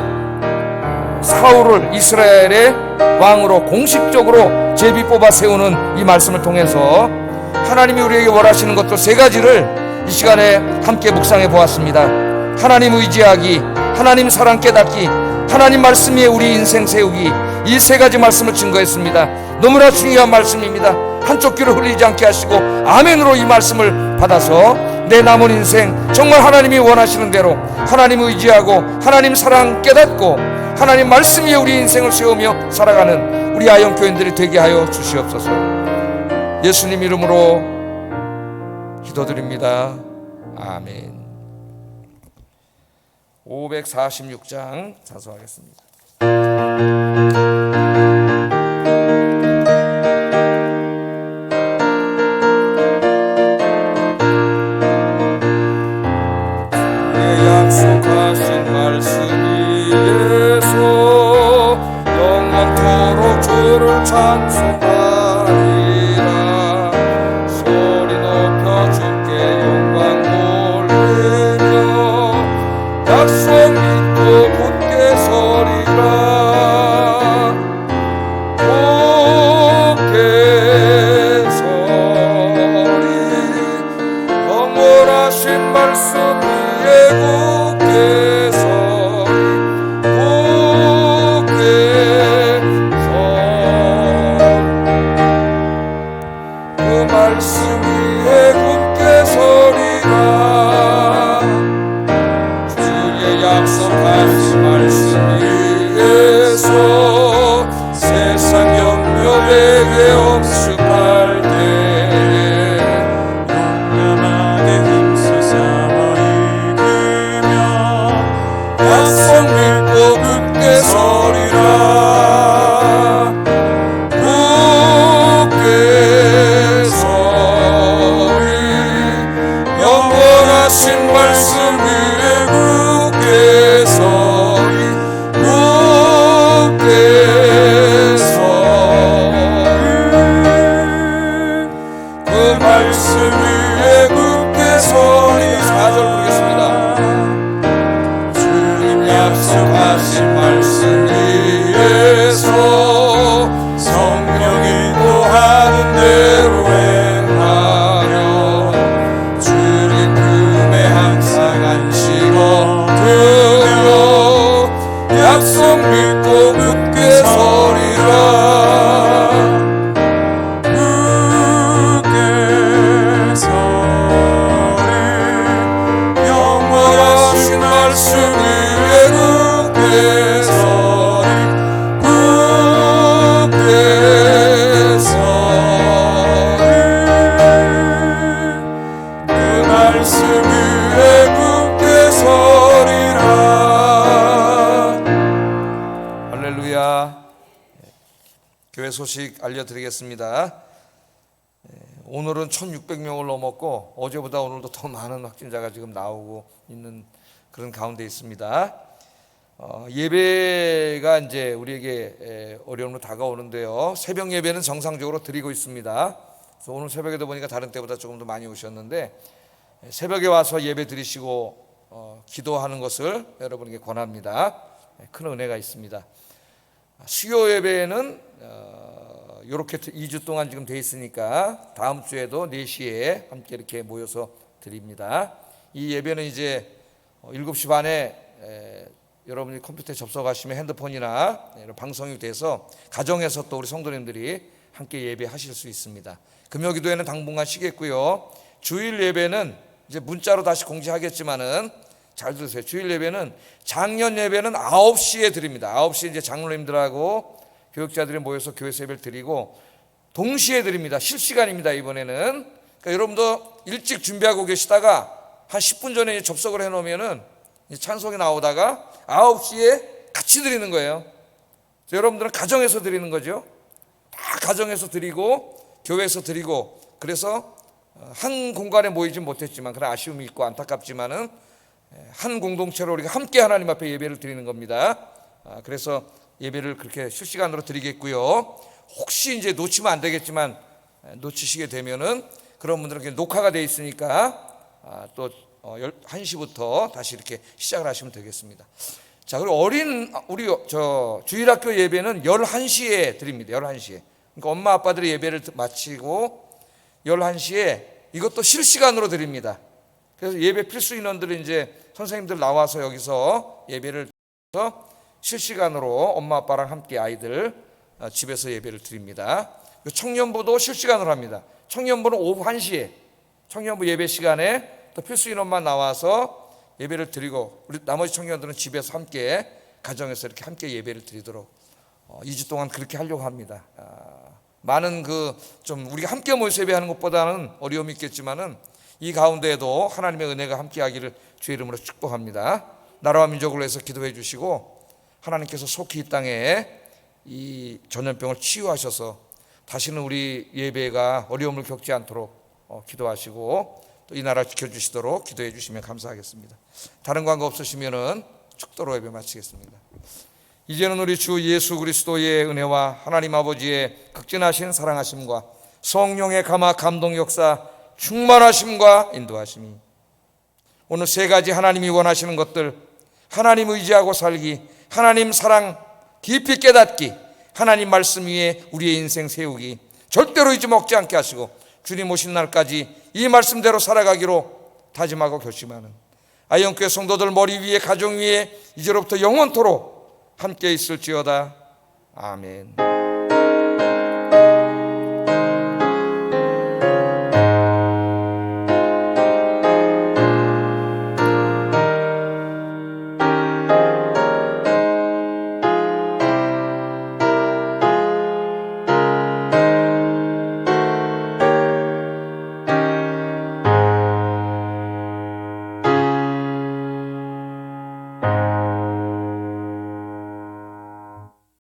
사울을 이스라엘의 왕으로 공식적으로 제비 뽑아 세우는 이 말씀을 통해서 하나님이 우리에게 원하시는 것들 세 가지를 이 시간에 함께 묵상해 보았습니다. 하나님 의지하기, 하나님 사랑 깨닫기, 하나님 말씀 위에 우리 인생 세우기, 이 세 가지 말씀을 증거했습니다. 너무나 중요한 말씀입니다. 한쪽 귀로 흘리지 않게 하시고 아멘으로 이 말씀을 받아서 내 남은 인생 정말 하나님이 원하시는 대로 하나님 의지하고 하나님 사랑 깨닫고 하나님 말씀 위에 우리 인생을 세우며 살아가는 우리 아영교인들이 되게 하여 주시옵소서. 예수님 이름으로 기도드립니다. 아멘. 546장 찬송하겠습니다. 약속하신 말씀 위에서 영원토록 주를 찬송하리라. 소리 높여 주께 영광 돌리며 약속 믿고 굳게 서리라. 영원하신 말씀 위에 굳게 그 말씀 위에 굳게 서리라. 주의 약속하신 말씀 위에서 세상 염려되게 엄습할 때에 용감하게 힘써 싸워 이기며 약속 믿고 굳게 서리라. 굳게 서리 영원하신 말씀 위에 굳게 서리. 굳게 서리 그 말씀 위에 굳게 서리. 4절 부르겠습니다. 주님 약속하신 말씀 위에서 성령 인도하는 대로 행하며 주님 품에 항상 안식 얻으며 약속 믿고 굳게 서리라. 굳게 서리 영원하신 말씀 위에 굳게 서리. 굳게 서리 그 말씀 위에 굳게 서리라. 할렐루야. 교회 소식 알려드리겠습니다. 오늘은 1600명을 넘었고 어제보다 오늘도 더 많은 확진자가 지금 나오고 있는 그런 가운데 있습니다. 예배가 이제 우리에게 어려움으로 다가오는데요. 새벽 예배는 정상적으로 드리고 있습니다. 그래서 오늘 새벽에도 보니까 다른 때보다 조금 더 많이 오셨는데 새벽에 와서 예배 드리시고 기도하는 것을 여러분에게 권합니다. 큰 은혜가 있습니다. 수요 예배는 이렇게 2주 동안 지금 돼 있으니까 다음 주에도 4시에 함께 이렇게 모여서 드립니다. 이 예배는 이제 7시 반에 여러분이 컴퓨터에 접속하시면 핸드폰이나 이런 방송이 돼서 가정에서 또 우리 성도님들이 함께 예배하실 수 있습니다. 금요기도회는 당분간 쉬겠고요. 주일 예배는 이제 문자로 다시 공지하겠지만은 잘 들으세요. 주일 예배는 작년 예배는 9시에 드립니다. 9시에 이제 장로님들하고 교육자들이 모여서 교회에서 예배를 드리고 동시에 드립니다. 실시간입니다. 이번에는. 그러니까 여러분도 일찍 준비하고 계시다가 한 10분 전에 접속을 해놓으면은 찬송이 나오다가 9시에 같이 드리는 거예요. 여러분들은 가정에서 드리는 거죠. 다 가정에서 드리고 교회에서 드리고, 그래서 한 공간에 모이지 못했지만 그런 아쉬움이 있고 안타깝지만은 한 공동체로 우리가 함께 하나님 앞에 예배를 드리는 겁니다. 그래서 예배를 그렇게 실시간으로 드리겠고요. 혹시 이제 놓치면 안 되겠지만 놓치시게 되면은 그런 분들은 녹화가 돼 있으니까 또 1시부터 다시 이렇게 시작을 하시면 되겠습니다. 자, 그리고 우리 주일학교 예배는 11시에 드립니다. 11시에. 그러니까 엄마 아빠들이 예배를 마치고 11시에 이것도 실시간으로 드립니다. 그래서 예배 필수 인원들이 이제 선생님들 나와서 여기서 예배를 해서 실시간으로 엄마 아빠랑 함께 아이들 집에서 예배를 드립니다. 청년부도 실시간으로 합니다. 청년부는 오후 1시에 청년부 예배 시간에 또 필수 인원만 나와서 예배를 드리고 우리 나머지 청년들은 집에서 함께 가정에서 이렇게 함께 예배를 드리도록 2주 동안 그렇게 하려고 합니다. 많은 좀 우리가 함께 모여서 예배하는 것보다는 어려움이 있겠지만은 이 가운데에도 하나님의 은혜가 함께하기를 주의 이름으로 축복합니다. 나라와 민족을 위해서 기도해 주시고 하나님께서 속히 이 땅에 이 전염병을 치유하셔서 다시는 우리 예배가 어려움을 겪지 않도록 기도하시고 또 이 나라 지켜주시도록 기도해 주시면 감사하겠습니다. 다른 광고 없으시면은 축도로 예배 마치겠습니다. 이제는 우리 주 예수 그리스도의 은혜와 하나님 아버지의 극진하신 사랑하심과 성령의 감화 감동 역사 충만하심과 인도하심이 오늘 3가지 하나님이 원하시는 것들, 하나님 의지하고 살기, 하나님 사랑 깊이 깨닫기, 하나님 말씀 위에 우리의 인생 세우기 절대로 잊어먹지 않게 하시고 주님 오신 날까지 이 말씀대로 살아가기로 다짐하고 결심하는 아이언교회 성도들 머리 위에 가정 위에 이제로부터 영원토록 함께 있을지어다. 아멘.